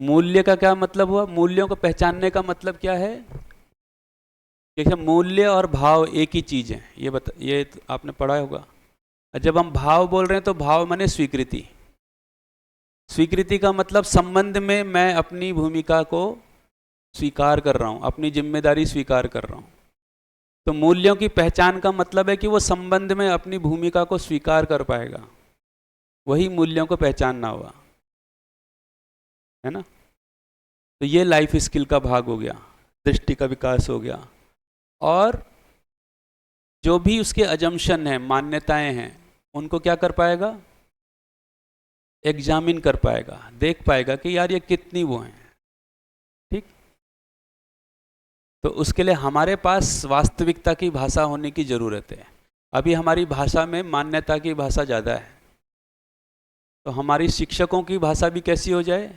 मूल्य का क्या मतलब हुआ, मूल्यों को पहचानने का मतलब क्या है, देखिए मूल्य और भाव एक ही चीज है, ये तो आपने पढ़ा होगा। जब हम भाव बोल रहे हैं तो भाव माने स्वीकृति। स्वीकृति का मतलब संबंध में मैं अपनी भूमिका को स्वीकार कर रहा हूं, अपनी जिम्मेदारी स्वीकार कर रहा हूं। तो मूल्यों की पहचान का मतलब है कि वो संबंध में अपनी भूमिका को स्वीकार कर पाएगा, वही मूल्यों को पहचानना हुआ, है ना। तो ये लाइफ स्किल का भाग हो गया, दृष्टि का विकास हो गया। और जो भी उसके अजम्पशन है, मान्यताएं हैं, उनको क्या कर पाएगा, एग्जामिन कर पाएगा, देख पाएगा कि यार ये कितनी वो हैं। ठीक, तो उसके लिए हमारे पास वास्तविकता की भाषा होने की ज़रूरत है। अभी हमारी भाषा में मान्यता की भाषा ज़्यादा है, तो हमारी शिक्षकों की भाषा भी कैसी हो जाए,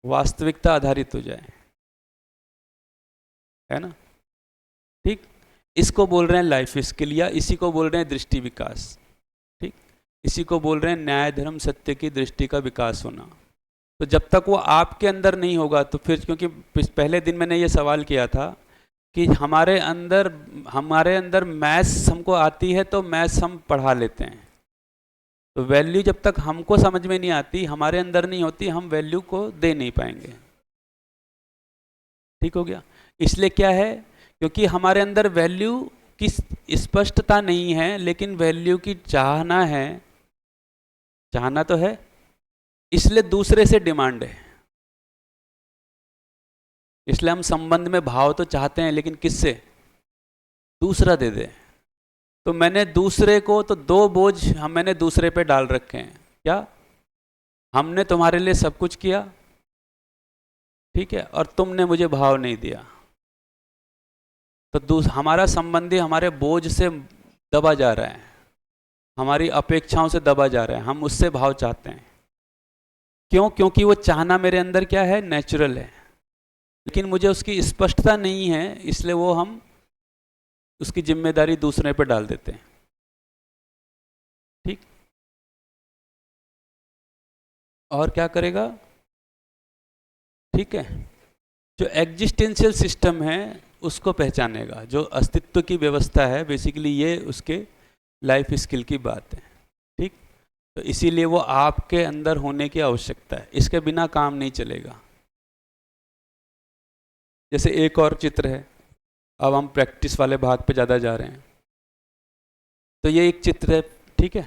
वास्तविकता आधारित हो जाए, है ना। ठीक, इसको बोल रहे हैं लाइफ स्किल, या इसी को बोल रहे हैं दृष्टि विकास। ठीक, इसी को बोल रहे हैं न्याय धर्म सत्य की दृष्टि का विकास होना। तो जब तक वो आपके अंदर नहीं होगा तो फिर, क्योंकि पहले दिन मैंने ये सवाल किया था कि हमारे अंदर मैथ्स हमको आती है तो मैथ्स हम पढ़ा लेते हैं, तो वैल्यू जब तक हमको समझ में नहीं आती, हमारे अंदर नहीं होती, हम वैल्यू को दे नहीं पाएंगे। ठीक हो गया। इसलिए क्या है, क्योंकि हमारे अंदर वैल्यू की स्पष्टता नहीं है, लेकिन वैल्यू की चाहना है, चाहना तो है, इसलिए दूसरे से डिमांड है। इसलिए हम संबंध में भाव तो चाहते हैं, लेकिन किससे, दूसरा दे दे। तो मैंने दूसरे को, तो दो बोझ मैंने दूसरे पे डाल रखे हैं। क्या, हमने तुम्हारे लिए सब कुछ किया, ठीक है, और तुमने मुझे भाव नहीं दिया। तो हमारा संबंधी हमारे बोझ से दबा जा रहा है, हमारी अपेक्षाओं से दबा जा रहा है, हम उससे भाव चाहते हैं। क्यों? क्योंकि वो चाहना मेरे अंदर क्या है, नेचुरल है, लेकिन मुझे उसकी स्पष्टता नहीं है, इसलिए वो हम उसकी जिम्मेदारी दूसरे पे डाल देते हैं। ठीक, और क्या करेगा? ठीक है, जो एग्जिस्टेंशियल सिस्टम है उसको पहचानेगा, जो अस्तित्व की व्यवस्था है, बेसिकली ये उसके लाइफ स्किल की बात है। ठीक, तो इसीलिए वो आपके अंदर होने की आवश्यकता है, इसके बिना काम नहीं चलेगा। जैसे एक और चित्र है, अब हम प्रैक्टिस वाले भाग पे ज़्यादा जा रहे हैं। तो ये एक चित्र है, ठीक है।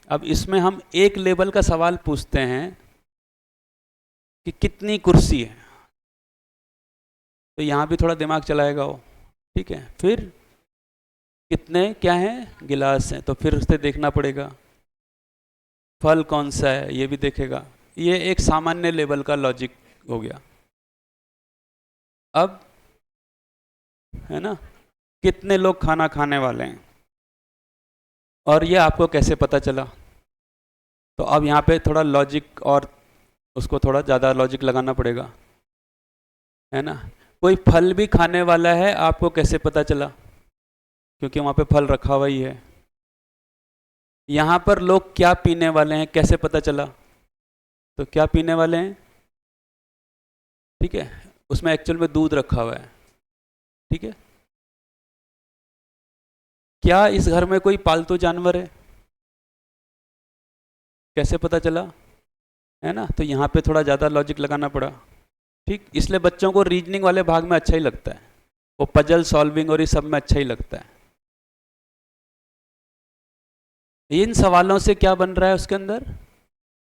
अब इसमें हम एक लेवल का सवाल पूछते हैं कि कितनी कुर्सी है, तो यहाँ भी थोड़ा दिमाग चलाएगा वो, ठीक है। फिर कितने क्या हैं, गिलास हैं, तो फिर उससे देखना पड़ेगा। फल कौन सा है, ये भी देखेगा। ये एक सामान्य लेवल का लॉजिक हो गया। अब है ना, कितने लोग खाना खाने वाले हैं, और ये आपको कैसे पता चला? तो अब यहाँ पे थोड़ा लॉजिक, और उसको थोड़ा ज़्यादा लॉजिक लगाना पड़ेगा, है ना। कोई फल भी खाने वाला है, आपको कैसे पता चला? क्योंकि वहाँ पे फल रखा हुआ ही है। यहाँ पर लोग क्या पीने वाले हैं, कैसे पता चला? तो क्या पीने वाले हैं, ठीक है, उसमें एक्चुअल में दूध रखा हुआ है, ठीक है। क्या इस घर में कोई पालतू जानवर है, कैसे पता चला? है ना। तो यहाँ पे थोड़ा ज़्यादा लॉजिक लगाना पड़ा, ठीक। इसलिए बच्चों को रीजनिंग वाले भाग में अच्छा ही लगता है, वो पजल सॉल्विंग और ये सब में अच्छा ही लगता है। इन सवालों से क्या बन रहा है उसके अंदर,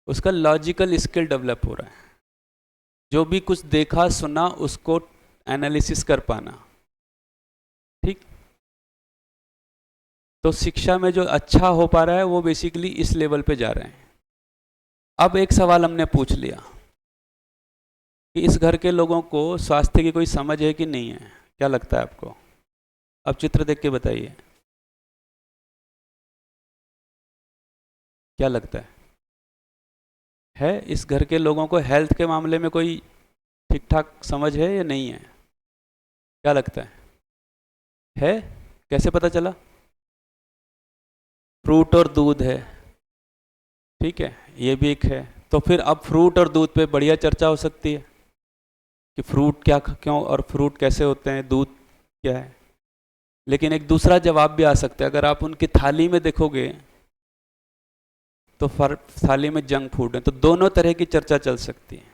उसका लॉजिकल स्किल डेवलप हो रहा है। जो भी कुछ देखा सुना उसको एनालिसिस कर पाना, ठीक। तो शिक्षा में जो अच्छा हो पा रहा है वो बेसिकली इस लेवल पे जा रहे हैं। अब एक सवाल हमने पूछ लिया कि इस घर के लोगों को स्वास्थ्य की कोई समझ है कि नहीं है, क्या लगता है आपको? अब चित्र देख के बताइए, क्या लगता है इस घर के लोगों को हेल्थ के मामले में कोई ठीक ठाक समझ है या नहीं है? क्या लगता है? कैसे पता चला? फ्रूट और दूध है, ठीक है, ये भी एक है। तो फिर अब फ्रूट और दूध पे बढ़िया चर्चा हो सकती है कि फ्रूट क्या क्यों और फ्रूट कैसे होते हैं, दूध क्या है। लेकिन एक दूसरा जवाब भी आ सकता है, अगर आप उनकी थाली में देखोगे तो थाली में जंक फूड है, तो दोनों तरह की चर्चा चल सकती है।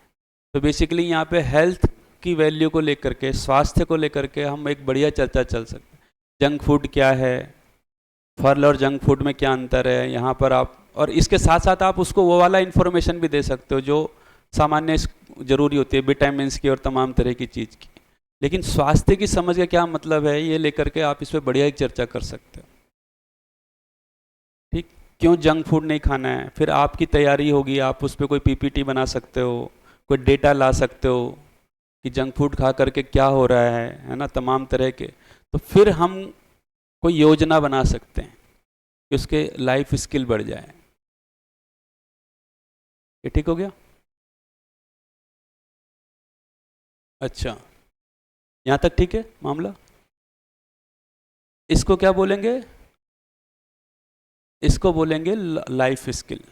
तो बेसिकली यहाँ पे हेल्थ की वैल्यू को लेकर के, स्वास्थ्य को लेकर के हम एक बढ़िया चर्चा चल सकते हैं। जंक फूड क्या है, फल और जंक फूड में क्या अंतर है यहाँ पर आप, और इसके साथ साथ आप उसको वो वाला इन्फॉर्मेशन भी दे सकते हो जो सामान्य जरूरी होती है, विटामिन की और तमाम तरह की चीज़ की। लेकिन स्वास्थ्य की समझ का क्या मतलब है, ये लेकर के आप इस पर बढ़िया एक चर्चा कर सकते हो, ठीक। क्यों जंक फूड नहीं खाना है, फिर आपकी तैयारी होगी, आप उस पर कोई पीपीटी बना सकते हो, कोई डेटा ला सकते हो कि जंक फूड खा करके क्या हो रहा है ना, तमाम तरह के। तो फिर हम कोई योजना बना सकते हैं कि उसके लाइफ स्किल बढ़ जाए। ये ठीक हो गया? अच्छा, यहाँ तक ठीक है मामला। इसको क्या बोलेंगे? इसको बोलेंगे लाइफ स्किल।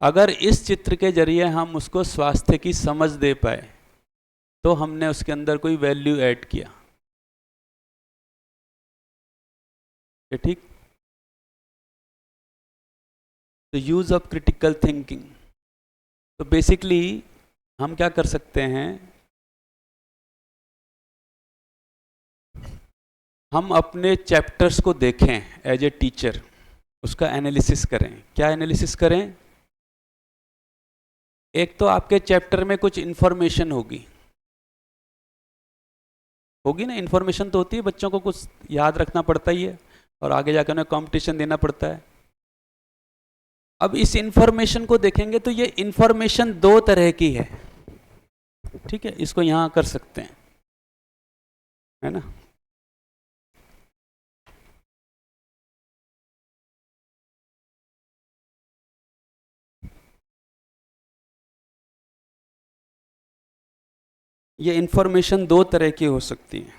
अगर इस चित्र के जरिए हम उसको स्वास्थ्य की समझ दे पाए तो हमने उसके अंदर कोई वैल्यू ऐड किया। ये ठीक। तो यूज ऑफ क्रिटिकल थिंकिंग, तो बेसिकली हम क्या कर सकते हैं, हम अपने चैप्टर्स को देखें एज ए टीचर, उसका एनालिसिस करें। क्या एनालिसिस करें? एक तो आपके चैप्टर में कुछ इंफॉर्मेशन होगी ना, इंफॉर्मेशन तो होती है, बच्चों को कुछ याद रखना पड़ता ही है और आगे जाकर उन्हें कंपटीशन देना पड़ता है। अब इस इंफॉर्मेशन को देखेंगे तो ये इंफॉर्मेशन दो तरह की है, ठीक है, इसको यहां कर सकते हैं, है ना। ये इंफॉर्मेशन दो तरह की हो सकती है,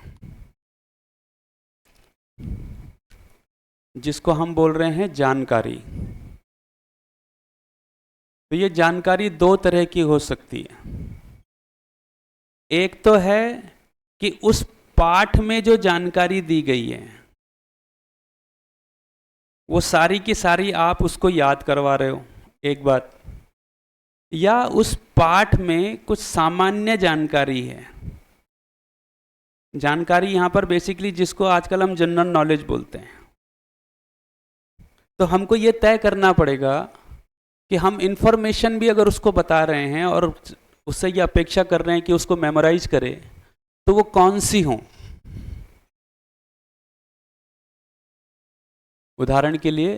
जिसको हम बोल रहे हैं जानकारी। तो ये जानकारी दो तरह की हो सकती है। एक तो है कि उस पाठ में जो जानकारी दी गई है वो सारी की सारी आप उसको याद करवा रहे हो, एक बात। या उस पाठ में कुछ सामान्य जानकारी है। जानकारी यहां पर बेसिकली जिसको आजकल हम जनरल नॉलेज बोलते हैं। तो हमको ये तय करना पड़ेगा कि हम इंफॉर्मेशन भी अगर उसको बता रहे हैं और उससे ये अपेक्षा कर रहे हैं कि उसको मेमोराइज करे, तो वो कौन सी हो। उदाहरण के लिए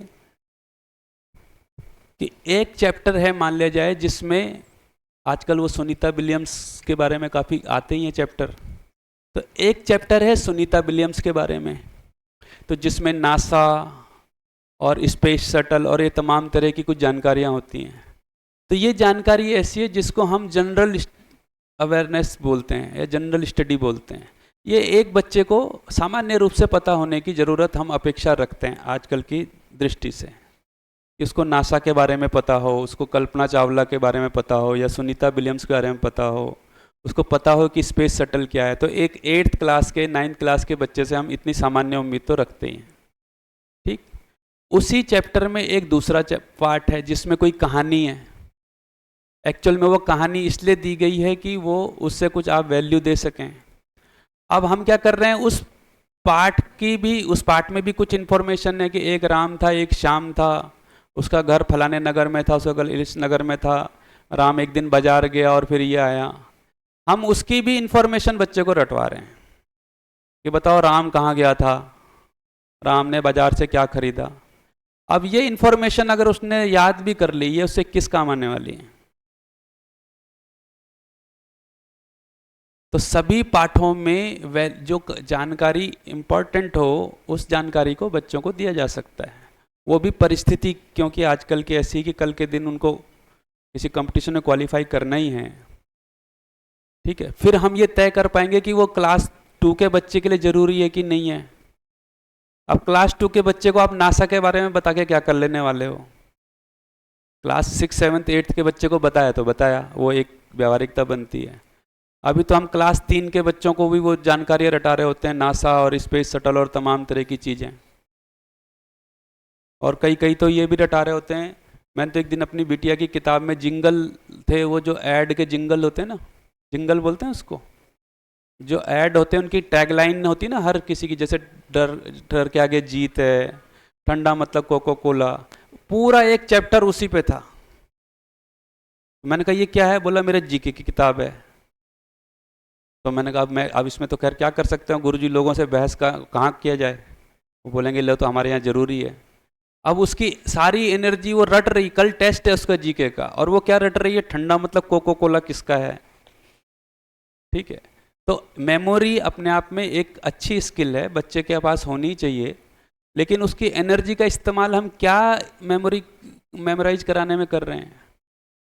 कि एक चैप्टर है, मान लिया जाए, जिसमें आजकल वो सुनीता विलियम्स के बारे में काफ़ी आते ही हैं चैप्टर। तो एक चैप्टर है सुनीता विलियम्स के बारे में, तो जिसमें नासा और स्पेस शटल और ये तमाम तरह की कुछ जानकारियाँ होती हैं। तो ये जानकारी ऐसी है जिसको हम जनरल अवेयरनेस बोलते हैं या जनरल स्टडी बोलते हैं। ये एक बच्चे को सामान्य रूप से पता होने की ज़रूरत हम अपेक्षा रखते हैं आजकल की दृष्टि से। उसको नासा के बारे में पता हो, उसको कल्पना चावला के बारे में पता हो, या सुनीता विलियम्स के बारे में पता हो, उसको पता हो कि स्पेस शटल क्या है। तो एक 8th क्लास के 9th क्लास के बच्चे से हम इतनी सामान्य उम्मीद तो रखते हैं, ठीक। उसी चैप्टर में एक दूसरा पार्ट है जिसमें कोई कहानी है। एक्चुअल में वो कहानी इसलिए दी गई है कि वो उससे कुछ आप वैल्यू दे सकें। अब हम क्या कर रहे हैं, उस पार्ट में भी कुछ इंफॉर्मेशन है कि एक राम था, एक श्याम था, उसका घर फलाने नगर में था, उसका घर इस नगर में था, राम एक दिन बाजार गया और फिर ये आया। हम उसकी भी इंफॉर्मेशन बच्चे को रटवा रहे हैं कि बताओ राम कहाँ गया था, राम ने बाजार से क्या खरीदा। अब ये इंफॉर्मेशन अगर उसने याद भी कर ली, ये उससे किस काम आने वाली है। तो सभी पाठों में जो जानकारी इंपॉर्टेंट हो, उस जानकारी को बच्चों को दिया जा सकता है। वो भी परिस्थिति, क्योंकि आजकल की ऐसी कि कल के दिन उनको किसी कंपटीशन में क्वालिफाई करना ही है, ठीक है। फिर हम ये तय कर पाएंगे कि वो क्लास 2 के बच्चे के लिए ज़रूरी है कि नहीं है। अब क्लास 2 के बच्चे को आप नासा के बारे में बता के क्या कर लेने वाले हो। क्लास 6, 7, 8 के बच्चे को बताया तो बताया, वो एक व्यावहारिकता बनती है। अभी तो हम क्लास 3 के बच्चों को भी वो जानकारियाँ रटा रहे होते हैं, नासा और स्पेस शटल और तमाम तरह की चीज़ें। और कई तो ये भी रटा रहे होते हैं। मैंने तो एक दिन अपनी बिटिया की किताब में जिंगल थे, वो जो ऐड के जिंगल होते हैं ना, जिंगल बोलते हैं उसको, जो ऐड होते हैं उनकी टैगलाइन होती है ना हर किसी की, जैसे डर के आगे जीत है, ठंडा मतलब कोको कोला, पूरा एक चैप्टर उसी पे था। मैंने कहा ये क्या है, बोला मेरे जीके की किताब है। तो मैंने कहा अब इसमें तो खैर क्या कर सकते हो, गुरुजी लोगों से बहस कहाँ किया जाए। वो बोलेंगे लो तो हमारे यहाँ ज़रूरी है। अब उसकी सारी एनर्जी वो रट रही, कल टेस्ट है उसका जीके का, और वो क्या रट रही है, ठंडा मतलब कोको कोला किसका है, ठीक है। तो मेमोरी अपने आप में एक अच्छी स्किल है, बच्चे के पास होनी चाहिए, लेकिन उसकी एनर्जी का इस्तेमाल हम क्या मेमोराइज कराने में कर रहे हैं।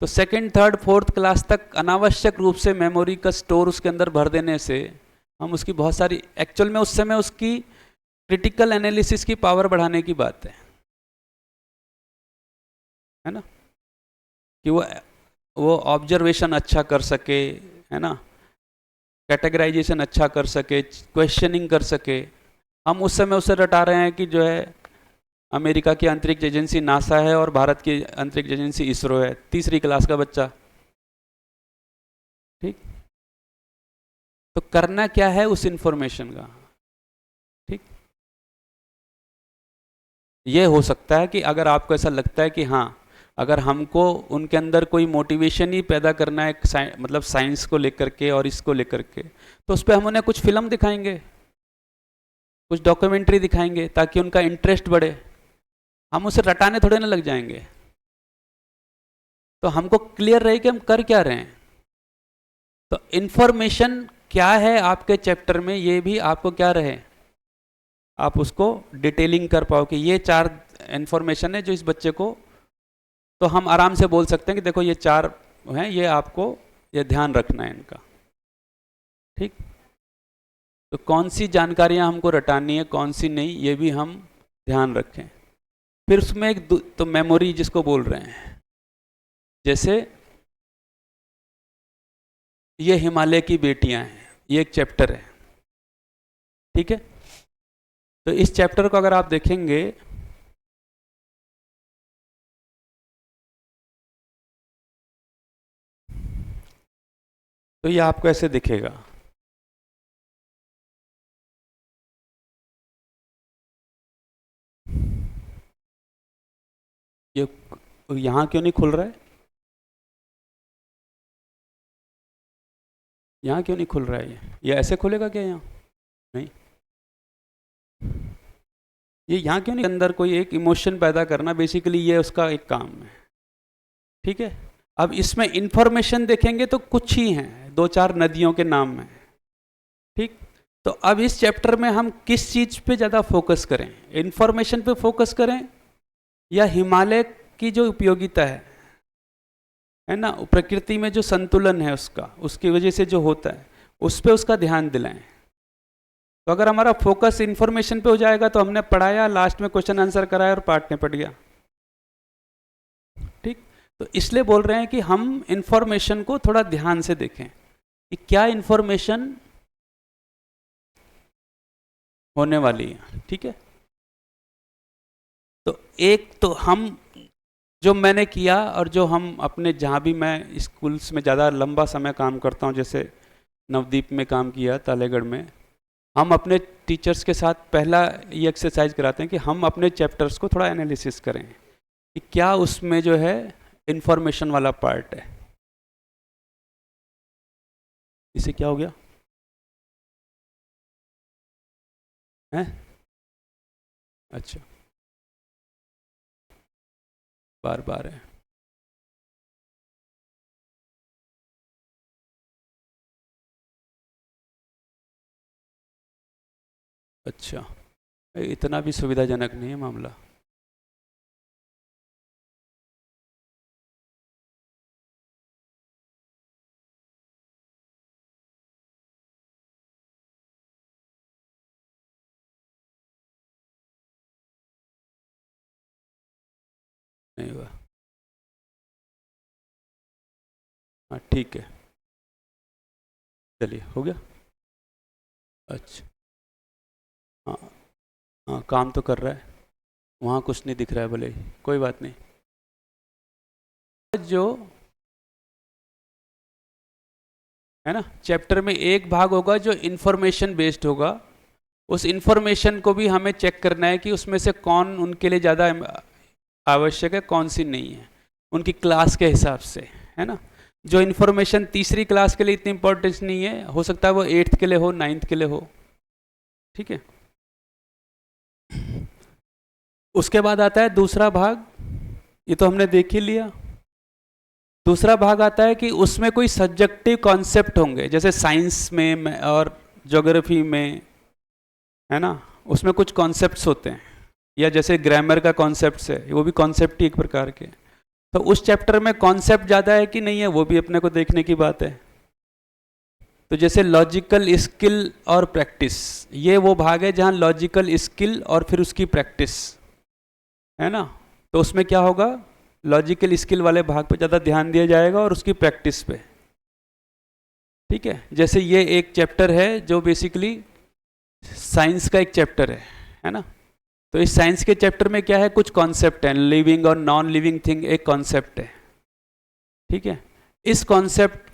तो 2nd, 3rd, 4th क्लास तक अनावश्यक रूप से मेमोरी का स्टोर उसके अंदर भर देने से हम उसकी बहुत सारी, एक्चुअल में उस समय उसकी क्रिटिकल एनालिसिस की पावर बढ़ाने की बात है ना, कि वो ऑब्जर्वेशन अच्छा कर सके, है ना, कैटेगराइजेशन अच्छा कर सके, क्वेश्चनिंग कर सके। हम उस समय उसे रटा रहे हैं कि जो है अमेरिका की अंतरिक्ष एजेंसी नासा है और भारत की अंतरिक्ष एजेंसी इसरो है, 3री क्लास का बच्चा, ठीक। तो करना क्या है उस इंफॉर्मेशन का, ठीक। ये हो सकता है कि अगर आपको ऐसा लगता है कि हाँ, अगर हमको उनके अंदर कोई मोटिवेशन ही पैदा करना है, मतलब साइंस को लेकर के और इसको लेकर के, तो उस पर हम उन्हें कुछ फिल्म दिखाएंगे, कुछ डॉक्यूमेंट्री दिखाएंगे, ताकि उनका इंटरेस्ट बढ़े। हम उसे रटाने थोड़े ना लग जाएंगे। तो हमको क्लियर रहे कि हम कर क्या रहे हैं। तो इंफॉर्मेशन क्या है आपके चैप्टर में, ये भी आपको क्या रहे, आप उसको डिटेलिंग कर पाओ कि ये 4 इंफॉर्मेशन है जो इस बच्चे को, तो हम आराम से बोल सकते हैं कि देखो ये 4 हैं, ये आपको ये ध्यान रखना है इनका। ठीक, तो कौन सी जानकारियां हमको रटानी है, कौन सी नहीं, ये भी हम ध्यान रखें। फिर उसमें एक तो मेमोरी जिसको बोल रहे हैं, जैसे ये हिमालय की बेटियां हैं, ये एक चैप्टर है, ठीक है। तो इस चैप्टर को अगर आप देखेंगे तो ये आपको ऐसे दिखेगा। ये यहां क्यों नहीं खुल रहा है? यहाँ क्यों नहीं खुल रहा है? ये ऐसे खुलेगा क्या? यहाँ नहीं, ये यहाँ क्यों नहीं? अंदर कोई एक इमोशन पैदा करना, बेसिकली ये उसका एक काम है, ठीक है। अब इसमें इंफॉर्मेशन देखेंगे तो कुछ ही हैं, 2-4 नदियों के नाम हैं, ठीक। तो अब इस चैप्टर में हम किस चीज पे ज्यादा फोकस करें? इंफॉर्मेशन पे फोकस करें या हिमालय की जो उपयोगिता है ना, प्रकृति में जो संतुलन है उसका, उसकी वजह से जो होता है उस पे उसका ध्यान दिलाएं। तो अगर हमारा फोकस इंफॉर्मेशन पे हो जाएगा तो हमने पढ़ाया, लास्ट में क्वेश्चन आंसर कराया और पाठ निपट गया, ठीक। तो इसलिए बोल रहे हैं कि हम इंफॉर्मेशन को थोड़ा ध्यान से देखें कि क्या इंफॉर्मेशन होने वाली है, ठीक है। तो एक तो हम जो मैंने किया और जो हम अपने, जहाँ भी मैं स्कूल्स में ज़्यादा लंबा समय काम करता हूँ, जैसे नवदीप में काम किया, तालेगढ़ में, हम अपने टीचर्स के साथ पहला ये एक्सरसाइज कराते हैं कि हम अपने चैप्टर्स को थोड़ा एनालिसिस करें कि क्या उसमें जो है इंफॉर्मेशन वाला पार्ट है। इसे क्या हो गया है? अच्छा, बार बार है। अच्छा, इतना भी सुविधाजनक नहीं है मामला। नहीं हुआ, हाँ ठीक है, चलिए हो गया। अच्छा, हाँ हाँ, काम तो कर रहा है, वहाँ कुछ नहीं दिख रहा है, भले ही कोई बात नहीं। जो है ना, चैप्टर में एक भाग होगा जो इंफॉर्मेशन बेस्ड होगा, उस इंफॉर्मेशन को भी हमें चेक करना है कि उसमें से कौन उनके लिए ज़्यादा आवश्यक है, कौन सी नहीं है, उनकी क्लास के हिसाब से, है ना। जो इन्फॉर्मेशन तीसरी क्लास के लिए इतनी इंपॉर्टेंस नहीं है, हो सकता है वो 8th के लिए हो, 9th के लिए हो, ठीक है। उसके बाद आता है दूसरा भाग, ये तो हमने देख ही लिया। दूसरा भाग आता है कि उसमें कोई सब्जेक्टिव कॉन्सेप्ट होंगे, जैसे साइंस में और ज्योग्राफी में, है ना, उसमें कुछ कॉन्सेप्ट्स होते हैं, या जैसे ग्रामर का कॉन्सेप्ट्स है, वो भी कॉन्सेप्ट ही एक प्रकार के। तो उस चैप्टर में कॉन्सेप्ट ज़्यादा है कि नहीं है, वो भी अपने को देखने की बात है। तो जैसे लॉजिकल स्किल और प्रैक्टिस, ये वो भाग है जहाँ लॉजिकल स्किल और फिर उसकी प्रैक्टिस, है ना। तो उसमें क्या होगा, लॉजिकल स्किल वाले भाग पे ज़्यादा ध्यान दिया जाएगा और उसकी प्रैक्टिस पे, ठीक है। जैसे ये एक चैप्टर है जो बेसिकली साइंस का एक चैप्टर है ना। तो इस साइंस के चैप्टर में क्या है, कुछ कॉन्सेप्ट है, लिविंग और नॉन लिविंग थिंग एक कॉन्सेप्ट है, ठीक है। इस कॉन्सेप्ट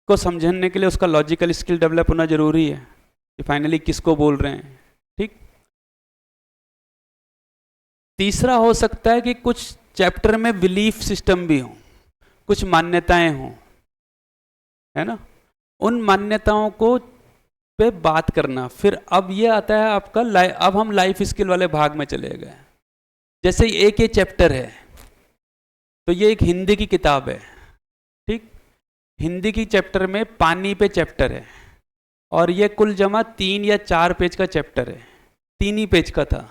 को समझने के लिए उसका लॉजिकल स्किल डेवलप होना जरूरी है कि फाइनली किसको बोल रहे हैं, ठीक। तीसरा हो सकता है कि कुछ चैप्टर में बिलीफ सिस्टम भी हो, कुछ मान्यताएं हों, है ना, उन मान्यताओं को पे बात करना। फिर अब ये आता है आपका अब हम लाइफ स्किल वाले भाग में चले गए। जैसे एक ये चैप्टर है, तो ये एक हिंदी की किताब है, ठीक। हिंदी की चैप्टर में पानी पे चैप्टर है, और ये कुल जमा 3 या 4 पेज का चैप्टर है, 3 ही पेज का था।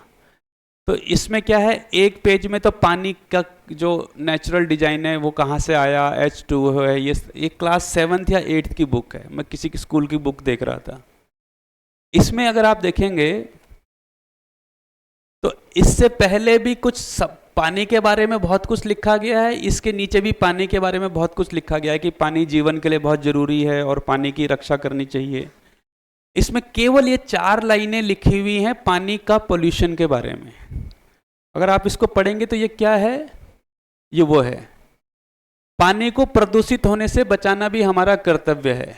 तो इसमें क्या है, एक पेज में तो पानी का जो नेचुरल डिजाइन है वो कहाँ से आया, H2O है, ये क्लास 7th या 8th की बुक है, मैं किसी की स्कूल की बुक देख रहा था। इसमें अगर आप देखेंगे तो इससे पहले भी कुछ पानी के बारे में बहुत कुछ लिखा गया है, इसके नीचे भी पानी के बारे में बहुत कुछ लिखा गया है कि पानी जीवन के लिए बहुत जरूरी है और पानी की रक्षा करनी चाहिए। इसमें केवल ये 4 लाइनें लिखी हुई हैं पानी का पोल्यूशन के बारे में। अगर आप इसको पढ़ेंगे तो ये क्या है, ये वो है, पानी को प्रदूषित होने से बचाना भी हमारा कर्तव्य है।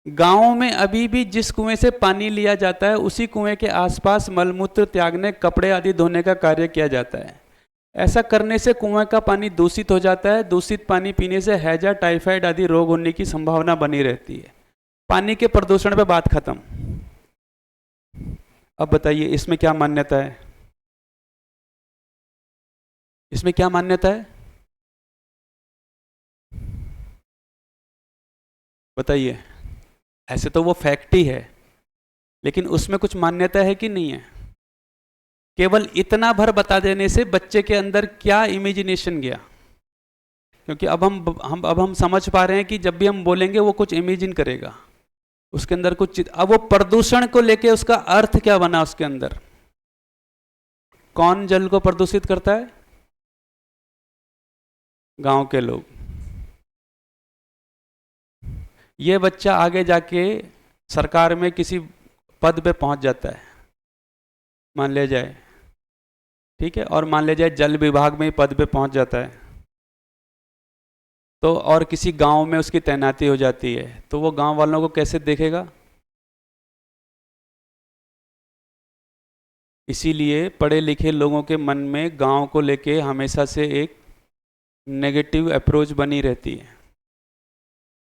गांव में अभी भी जिस कुएं से पानी लिया जाता है उसी कुएं के आसपास मलमूत्र त्यागने, कपड़े आदि धोने का कार्य किया जाता है। ऐसा करने से कुएं का पानी दूषित हो जाता है। दूषित पानी पीने से हैजा, टाइफाइड आदि रोग होने की संभावना बनी रहती है। पानी के प्रदूषण पे बात खत्म। अब बताइए इसमें क्या मान्यता है, इसमें क्या मान्यता है, बताइए। ऐसे तो वो फैक्ट ही है, लेकिन उसमें कुछ मान्यता है कि नहीं है? केवल इतना भर बता देने से बच्चे के अंदर क्या इमेजिनेशन गया? क्योंकि अब हम समझ पा रहे हैं कि जब भी हम बोलेंगे वो कुछ इमेजिन करेगा, उसके अंदर कुछ। अब वो प्रदूषण को लेके उसका अर्थ क्या बना उसके अंदर? कौन जल को प्रदूषित करता है? गांव के लोग। ये बच्चा आगे जाके सरकार में किसी पद पे पहुंच जाता है, मान लिया जाए, ठीक है, और मान लिया जाए जल विभाग में पद पे पहुंच जाता है, तो और किसी गांव में उसकी तैनाती हो जाती है, तो वो गांव वालों को कैसे देखेगा? इसीलिए पढ़े लिखे लोगों के मन में गांव को लेके हमेशा से एक नेगेटिव अप्रोच बनी रहती है।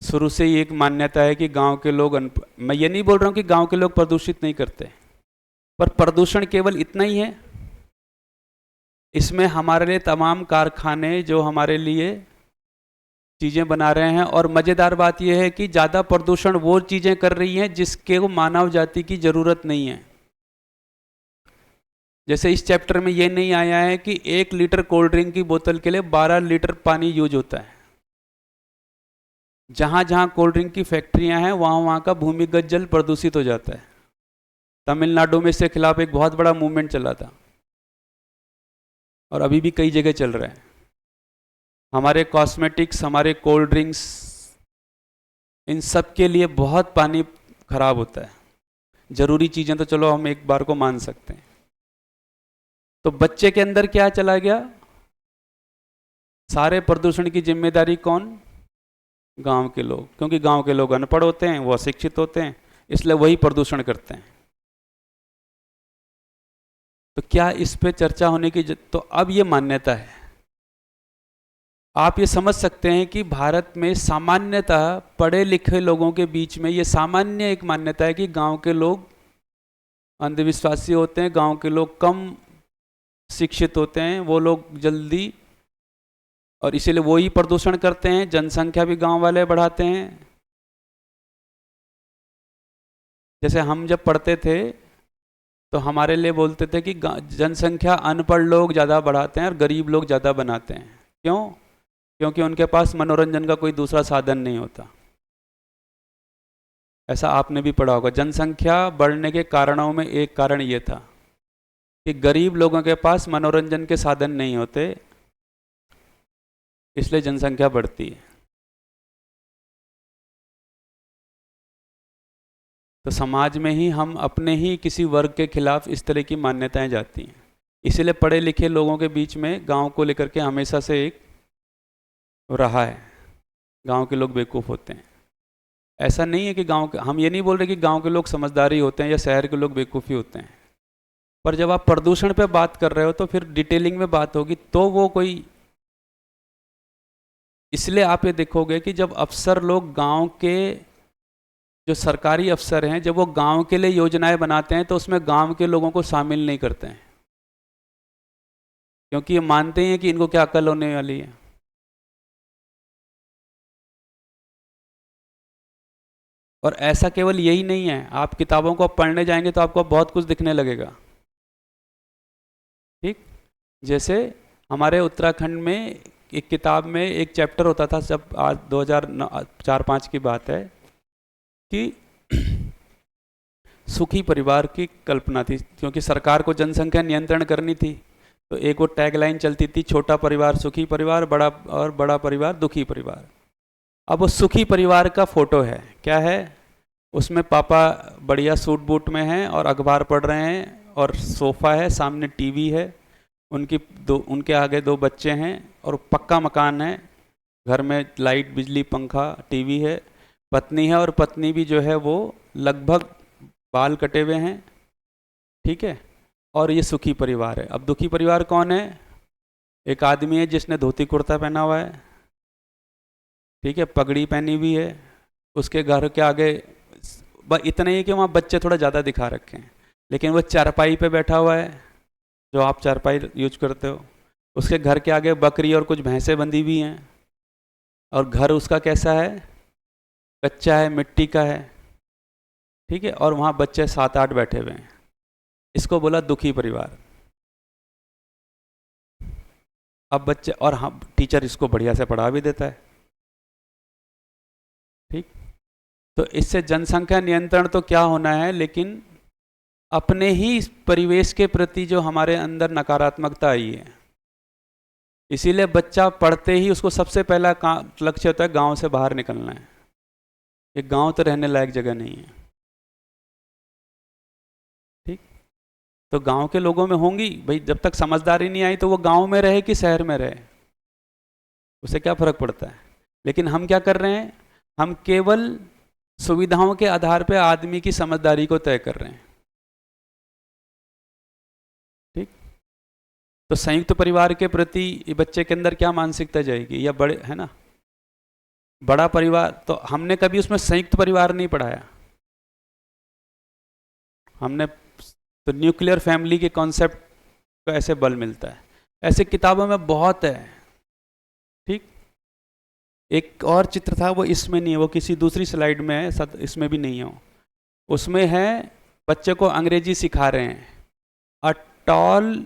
शुरू से ही एक मान्यता है कि गांव के लोग मैं ये नहीं बोल रहा हूं कि गांव के लोग प्रदूषित नहीं करते, पर प्रदूषण केवल इतना ही है। इसमें हमारे लिए तमाम कारखाने जो हमारे लिए चीज़ें बना रहे हैं, और मज़ेदार बात यह है कि ज़्यादा प्रदूषण वो चीज़ें कर रही हैं जिसके को मानव जाति की ज़रूरत नहीं है। जैसे इस चैप्टर में ये नहीं आया है कि 1 लीटर कोल्ड ड्रिंक की बोतल के लिए 12 लीटर पानी यूज होता है। जहाँ जहाँ कोल्ड ड्रिंक की फैक्ट्रियाँ हैं वहाँ वहाँ का भूमिगत जल प्रदूषित हो जाता है। तमिलनाडु में इसके खिलाफ एक बहुत बड़ा मूवमेंट चला था, और अभी भी कई जगह चल रहा है। हमारे कॉस्मेटिक्स, हमारे कोल्ड ड्रिंक्स, इन सब के लिए बहुत पानी खराब होता है। जरूरी चीज़ें तो चलो हम एक बार को मान सकते हैं। तो बच्चे के अंदर क्या चला गया? सारे प्रदूषण की जिम्मेदारी कौन? गांव के लोग। क्योंकि गांव के लोग अनपढ़ होते हैं, वो अशिक्षित होते हैं, इसलिए वही प्रदूषण करते हैं। तो क्या इस पे चर्चा होने की तो अब ये मान्यता है। आप ये समझ सकते हैं कि भारत में सामान्यतः पढ़े लिखे लोगों के बीच में ये सामान्य एक मान्यता है कि गांव के लोग अंधविश्वासी होते हैं, गांव के लोग कम शिक्षित होते हैं, वो लोग जल्दी, और इसीलिए वो ही प्रदूषण करते हैं। जनसंख्या भी गांव वाले बढ़ाते हैं। जैसे हम जब पढ़ते थे तो हमारे लिए बोलते थे कि जनसंख्या अनपढ़ लोग ज़्यादा बढ़ाते हैं और गरीब लोग ज़्यादा बनाते हैं। क्यों? क्योंकि उनके पास मनोरंजन का कोई दूसरा साधन नहीं होता। ऐसा आपने भी पढ़ा होगा। जनसंख्या बढ़ने के कारणों में एक कारण ये था कि गरीब लोगों के पास मनोरंजन के साधन नहीं होते, इसलिए जनसंख्या बढ़ती है। तो समाज में ही हम अपने ही किसी वर्ग के खिलाफ इस तरह की मान्यताएं जाती हैं। इसीलिए पढ़े लिखे लोगों के बीच में गांव को लेकर के हमेशा से एक रहा है, गांव के लोग बेवकूफ़ होते हैं। ऐसा नहीं है कि गांव के, हम ये नहीं बोल रहे कि गांव के लोग समझदारी होते हैं या शहर के लोग बेवकूफ़ी होते हैं, पर जब आप प्रदूषण पे बात कर रहे हो तो फिर डिटेलिंग में बात होगी तो वो कोई। इसलिए आप ये देखोगे कि जब अफसर लोग गांव के, जो सरकारी अफसर हैं, जब वो गांव के लिए योजनाएं बनाते हैं तो उसमें गांव के लोगों को शामिल नहीं करते हैं, क्योंकि ये मानते हैं कि इनको क्या अकल होने वाली है। और ऐसा केवल यही नहीं है, आप किताबों को पढ़ने जाएंगे तो आपको बहुत कुछ दिखने लगेगा। ठीक, जैसे हमारे उत्तराखंड में एक किताब में एक चैप्टर होता था, जब आज 2004-5 की बात है, कि सुखी परिवार की कल्पना थी, क्योंकि सरकार को जनसंख्या नियंत्रण करनी थी। तो एक वो टैगलाइन चलती थी, छोटा परिवार सुखी परिवार, बड़ा परिवार दुखी परिवार। अब वो सुखी परिवार का फोटो है, क्या है उसमें, पापा बढ़िया सूट बूट में हैं और अखबार पढ़ रहे हैं, और सोफ़ा है, सामने टीवी है, उनके आगे 2 बच्चे हैं, और पक्का मकान है, घर में लाइट बिजली पंखा टीवी है, पत्नी है, और पत्नी भी जो है वो लगभग बाल कटे हुए हैं, ठीक है, और ये सुखी परिवार है। अब दुखी परिवार कौन है? एक आदमी है जिसने धोती कुर्ता पहना हुआ है, ठीक है, पगड़ी पहनी हुई है, उसके घर के आगे इतना ही कि वहाँ बच्चे थोड़ा ज़्यादा दिखा रखे हैं, लेकिन वो चारपाई पे बैठा हुआ है, जो आप चारपाई यूज करते हो, उसके घर के आगे बकरी और कुछ भैंसें बंधी हुई हैं, और घर उसका कैसा है? कच्चा है, मिट्टी का है, ठीक है, और वहाँ बच्चे 7-8 बैठे हुए हैं। इसको बोला दुखी परिवार। अब बच्चे, और हाँ, टीचर इसको बढ़िया से पढ़ा भी देता है, ठीक। तो इससे जनसंख्या नियंत्रण तो क्या होना है, लेकिन अपने ही परिवेश के प्रति जो हमारे अंदर नकारात्मकता आई है, इसीलिए बच्चा पढ़ते ही उसको सबसे पहला लक्ष्य होता है गांव से बाहर निकलना है। ये गांव तो रहने लायक जगह नहीं है, ठीक। तो गांव के लोगों में होंगी भाई, जब तक समझदारी नहीं आई तो वो गांव में रहे कि शहर में रहे, उसे क्या फर्क पड़ता है। लेकिन हम क्या कर रहे हैं, हम केवल सुविधाओं के आधार पर आदमी की समझदारी को तय कर रहे हैं, ठीक। तो संयुक्त परिवार के प्रति बच्चे के अंदर क्या मानसिकता जाएगी, या बड़े है ना, बड़ा परिवार, तो हमने कभी उसमें संयुक्त परिवार नहीं पढ़ाया, हमने तो न्यूक्लियर फैमिली के कॉन्सेप्ट का ऐसे बल मिलता है, ऐसे किताबों में बहुत है, ठीक। एक और चित्र था, वो इसमें नहीं है, वो किसी दूसरी स्लाइड में है, इसमें भी नहीं है, उसमें है बच्चे को अंग्रेजी सिखा रहे हैं, a tall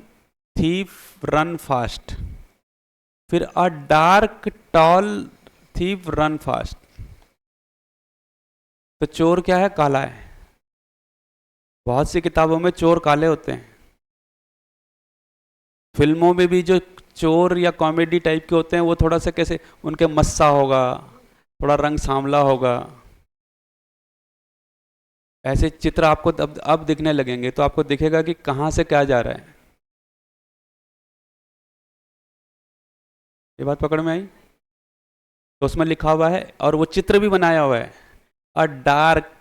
thief run fast, फिर a dark tall thief run fast. तो चोर क्या है? काला है। बहुत सी किताबों में चोर काले होते हैं, फिल्मों में भी जो चोर या कॉमेडी टाइप के होते हैं वो थोड़ा सा कैसे, उनके मस्सा होगा, थोड़ा रंग सांवला होगा, ऐसे चित्र आपको अब दिखने लगेंगे, तो आपको दिखेगा कि कहाँ से क्या जा रहा है। ये बात पकड़ में आई? तो उसमें लिखा हुआ है, और वो चित्र भी बनाया हुआ है, अ डार्क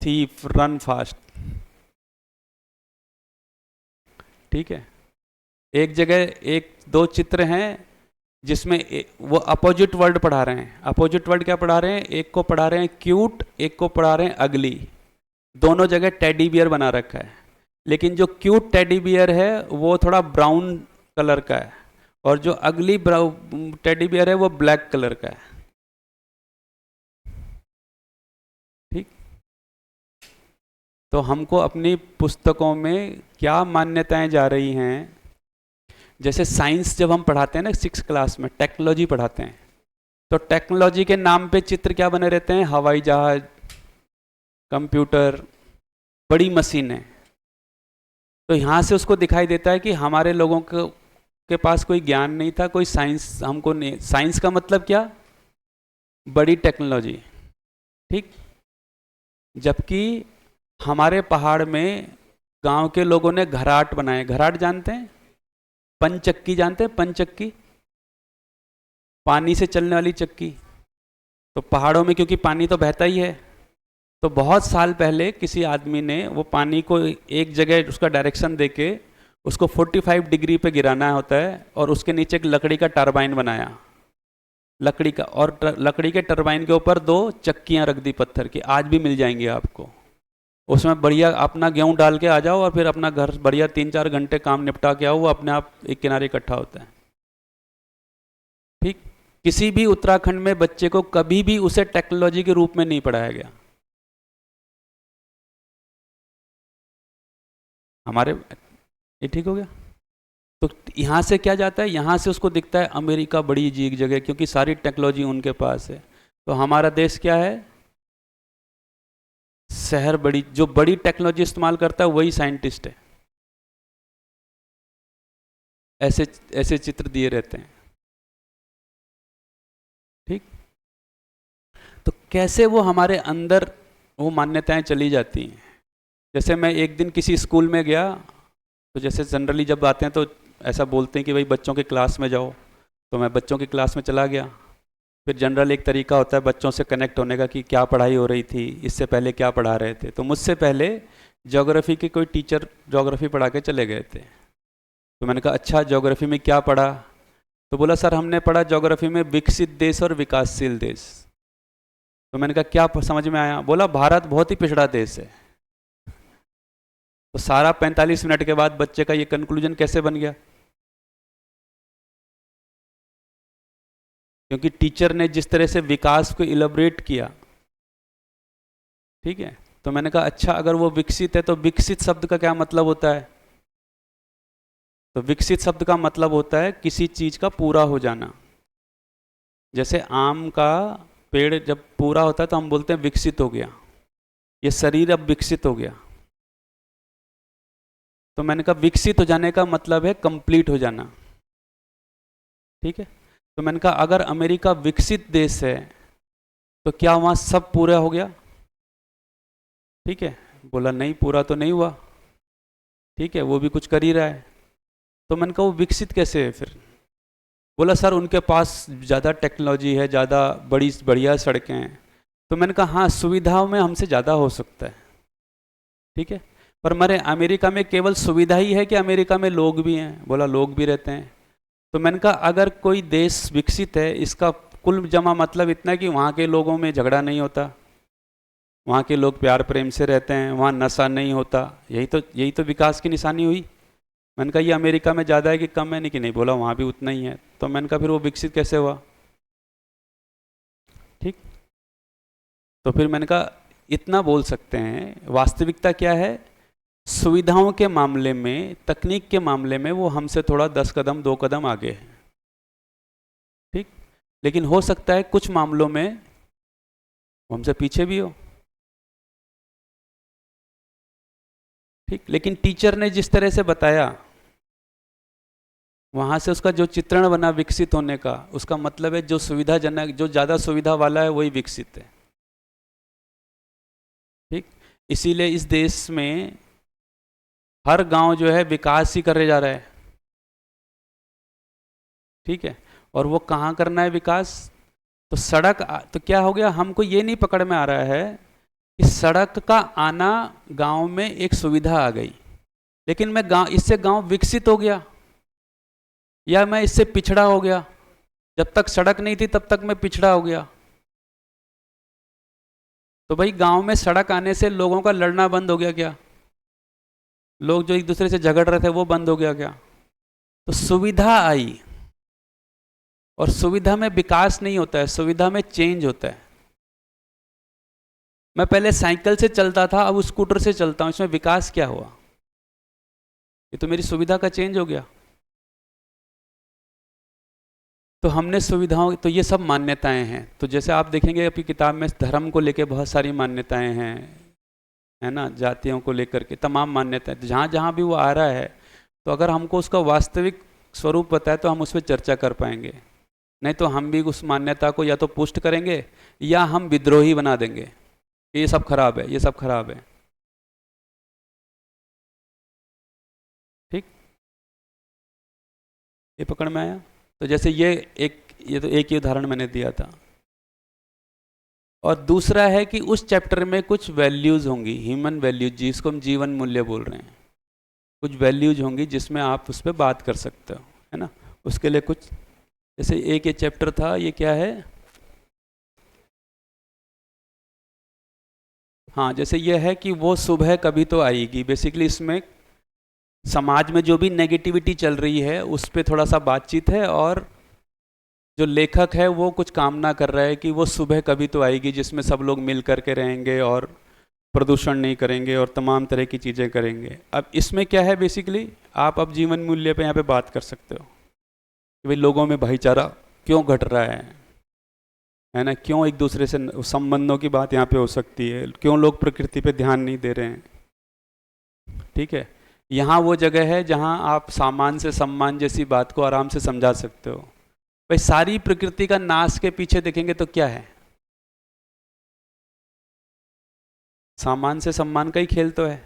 थीफ रन फास्ट, ठीक है। एक जगह 1-2 चित्र हैं जिसमें वो अपोजिट वर्ड पढ़ा रहे हैं। अपोजिट वर्ड क्या पढ़ा रहे हैं? एक को पढ़ा रहे हैं क्यूट, एक को पढ़ा रहे हैं अगली। दोनों जगह टेडी बियर बना रखा है, लेकिन जो क्यूट टेडी बियर है वो थोड़ा ब्राउन कलर का है, और जो अगली टेडी बियर है वो ब्लैक कलर का है, ठीक। तो हमको अपनी पुस्तकों में क्या मान्यताएं जा रही हैं, जैसे साइंस जब हम पढ़ाते हैं ना 6 क्लास में, टेक्नोलॉजी पढ़ाते हैं, तो टेक्नोलॉजी के नाम पे चित्र क्या बने रहते हैं? हवाई जहाज, कंप्यूटर, बड़ी मशीनें। तो यहाँ से उसको दिखाई देता है कि हमारे लोगों के पास कोई ज्ञान नहीं था, कोई साइंस हमको नहीं। साइंस का मतलब क्या? बड़ी टेक्नोलॉजी, ठीक। जबकि हमारे पहाड़ में गांव के लोगों ने घराट बनाए। घराट जानते हैं? पंचक्की जानते हैं? पंचक्की, पानी से चलने वाली चक्की। तो पहाड़ों में क्योंकि पानी तो बहता ही है, तो बहुत साल पहले किसी आदमी ने वो पानी को एक जगह उसका डायरेक्शन देके उसको 45 डिग्री पे गिराना होता है, और उसके नीचे एक लकड़ी का टरबाइन बनाया, लकड़ी का, और लकड़ी के टरबाइन के ऊपर 2 चक्कियां रख दी पत्थर की, आज भी मिल जाएंगी आपको। उसमें बढ़िया अपना गेहूं डाल के आ जाओ, और फिर अपना घर बढ़िया 3-4 घंटे काम निपटा के आओ, वो अपने आप एक किनारे इकट्ठा होता है, ठीक। किसी भी उत्तराखंड में बच्चे को कभी भी उसे टेक्नोलॉजी के रूप में नहीं पढ़ाया गया। हमारे, ये ठीक हो गया? तो यहाँ से क्या जाता है, यहाँ से उसको दिखता है अमेरिका बड़ी अजीब जगह, क्योंकि सारी टेक्नोलॉजी उनके पास है। तो हमारा देश क्या है, शहर बड़ी, जो बड़ी टेक्नोलॉजी इस्तेमाल करता है वही साइंटिस्ट है। ऐसे ऐसे चित्र दिए रहते हैं। ठीक, तो कैसे वो हमारे अंदर वो मान्यताएं चली जाती हैं। जैसे मैं एक दिन किसी स्कूल में गया, तो जैसे जनरली जब आते हैं तो ऐसा बोलते हैं कि भाई बच्चों के क्लास में जाओ, तो मैं बच्चों की क्लास में चला गया। फिर जनरल एक तरीका होता है बच्चों से कनेक्ट होने का कि क्या पढ़ाई हो रही थी, इससे पहले क्या पढ़ा रहे थे। तो मुझसे पहले ज्योग्राफी के कोई टीचर ज्योग्राफी पढ़ा के चले गए थे। तो मैंने कहा अच्छा ज्योग्राफी में क्या पढ़ा, तो बोला सर हमने पढ़ा ज्योग्राफी में विकसित देश और विकासशील देश। तो मैंने कहा क्या समझ में आया, बोला भारत बहुत ही पिछड़ा देश है। तो सारा 45 मिनट के बाद बच्चे का ये कंक्लूजन कैसे बन गया, क्योंकि टीचर ने जिस तरह से विकास को इलेबोरेट किया। ठीक है, तो मैंने कहा अच्छा अगर वो विकसित है तो विकसित शब्द का क्या मतलब होता है, तो विकसित शब्द का मतलब होता है किसी चीज का पूरा हो जाना। जैसे आम का पेड़ जब पूरा होता है तो हम बोलते हैं विकसित हो गया, ये शरीर अब विकसित हो गया। तो मैंने कहा विकसित हो जाने का मतलब है कंप्लीट हो जाना। ठीक है, तो मैंने कहा अगर अमेरिका विकसित देश है तो क्या वहां सब पूरा हो गया। ठीक है, बोला नहीं पूरा तो नहीं हुआ। ठीक है, वो भी कुछ कर ही रहा है। तो मैंने कहा वो विकसित कैसे है फिर, बोला सर उनके पास ज़्यादा टेक्नोलॉजी है, ज़्यादा बड़ी बढ़िया सड़कें हैं। तो मैंने कहा हाँ सुविधाओं में हमसे ज़्यादा हो सकता है। ठीक है, पर मेरे अमेरिका में केवल सुविधा ही है कि अमेरिका में लोग भी हैं, बोला लोग भी रहते हैं। तो मैंने कहा अगर कोई देश विकसित है इसका कुल जमा मतलब इतना कि वहाँ के लोगों में झगड़ा नहीं होता, वहाँ के लोग प्यार प्रेम से रहते हैं, वहाँ नशा नहीं होता, यही तो विकास की निशानी हुई। मैंने कहा ये अमेरिका में ज़्यादा है कि कम है, नहीं कि नहीं, बोला वहाँ भी उतना ही है। तो मैंने कहा फिर वो विकसित कैसे हुआ। ठीक, तो फिर मैंने कहा इतना बोल सकते हैं वास्तविकता क्या है, सुविधाओं के मामले में, तकनीक के मामले में वो हमसे थोड़ा 10 कदम 2 कदम आगे है। ठीक, लेकिन हो सकता है कुछ मामलों में वो हमसे पीछे भी हो। ठीक, लेकिन टीचर ने जिस तरह से बताया वहां से उसका जो चित्रण बना विकसित होने का, उसका मतलब है जो सुविधाजनक, जो ज़्यादा सुविधा वाला है वही विकसित है। ठीक, इसीलिए इस देश में हर गांव जो है विकास ही करे जा रहा है। ठीक है, और वो कहाँ करना है विकास, तो सड़क, तो क्या हो गया हमको ये नहीं पकड़ में आ रहा है कि सड़क का आना गांव में एक सुविधा आ गई, लेकिन मैं गांव, इससे गांव विकसित हो गया या मैं इससे पिछड़ा हो गया। जब तक सड़क नहीं थी तब तक मैं पिछड़ा हो गया। तो भाई गांव में सड़क आने से लोगों का लड़ना बंद हो गया क्या, लोग जो एक दूसरे से झगड़ रहे थे वो बंद हो गया क्या। तो सुविधा आई, और सुविधा में विकास नहीं होता है, सुविधा में चेंज होता है। मैं पहले साइकिल से चलता था, अब स्कूटर से चलता हूं, इसमें विकास क्या हुआ, ये तो मेरी सुविधा का चेंज हो गया। तो हमने सुविधाओं, तो ये सब मान्यताएं हैं। तो जैसे आप देखेंगे आपकी किताब में धर्म को लेकर बहुत सारी मान्यताएं हैं, है ना, जातियों को लेकर के तमाम मान्यताएं, जहाँ जहाँ भी वो आ रहा है, तो अगर हमको उसका वास्तविक स्वरूप पता है तो हम उस पर चर्चा कर पाएंगे। नहीं तो हम भी उस मान्यता को या तो पुष्ट करेंगे या हम विद्रोही बना देंगे कि ये सब खराब है, ये सब खराब है। ठीक, ये पकड़ में आया। तो जैसे ये तो एक ही उदाहरण मैंने दिया था। और दूसरा है कि उस चैप्टर में कुछ वैल्यूज होंगी, ह्यूमन वैल्यूज, जिसको हम जीवन मूल्य बोल रहे हैं, कुछ वैल्यूज होंगी जिसमें आप उस पर बात कर सकते हो, है ना। उसके लिए कुछ, जैसे एक ये चैप्टर था, ये क्या है, हाँ, जैसे ये है कि वो सुबह कभी तो आएगी। बेसिकली इसमें समाज में जो भी नेगेटिविटी चल रही है उस पर थोड़ा सा बातचीत है, और जो लेखक है वो कुछ कामना कर रहा है कि वो सुबह कभी तो आएगी जिसमें सब लोग मिल करके रहेंगे और प्रदूषण नहीं करेंगे और तमाम तरह की चीज़ें करेंगे। अब इसमें क्या है, बेसिकली आप अब जीवन मूल्य पे यहाँ पे बात कर सकते हो कि भाई लोगों में भाईचारा क्यों घट रहा है ना, क्यों एक दूसरे से संबंधों की बात यहाँ पे हो सकती है, क्यों लोग प्रकृति पे ध्यान नहीं दे रहे हैं। ठीक है, यहाँ वो जगह है जहाँ आप सामान से सम्मान जैसी बात को आराम से समझा सकते हो। भाई सारी प्रकृति का नाश के पीछे देखेंगे तो क्या है, सामान से सम्मान का ही खेल तो है,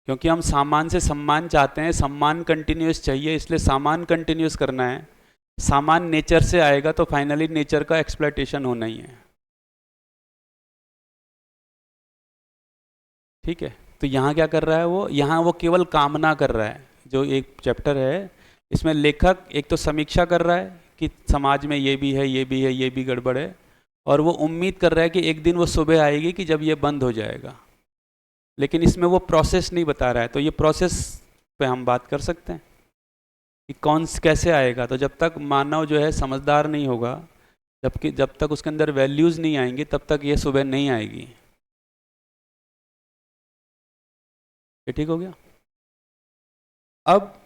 क्योंकि हम सामान से सम्मान चाहते हैं, सम्मान कंटिन्यूस चाहिए, इसलिए सामान कंटिन्यूस करना है। सामान नेचर से आएगा तो फाइनली नेचर का एक्सप्लॉयटेशन होना ही है। ठीक है, तो यहाँ क्या कर रहा है वो, यहाँ वो केवल कामना कर रहा है। जो एक चैप्टर है इसमें लेखक एक तो समीक्षा कर रहा है कि समाज में ये भी है, ये भी है, ये भी गड़बड़ है, और वो उम्मीद कर रहा है कि एक दिन वो सुबह आएगी कि जब ये बंद हो जाएगा, लेकिन इसमें वो प्रोसेस नहीं बता रहा है। तो ये प्रोसेस पे हम बात कर सकते हैं कि कौन कैसे आएगा। तो जब तक मानव जो है समझदार नहीं होगा, जब तक उसके अंदर वैल्यूज़ नहीं आएंगी, तब तक ये सुबह नहीं आएगी। ये ठीक हो गया। अब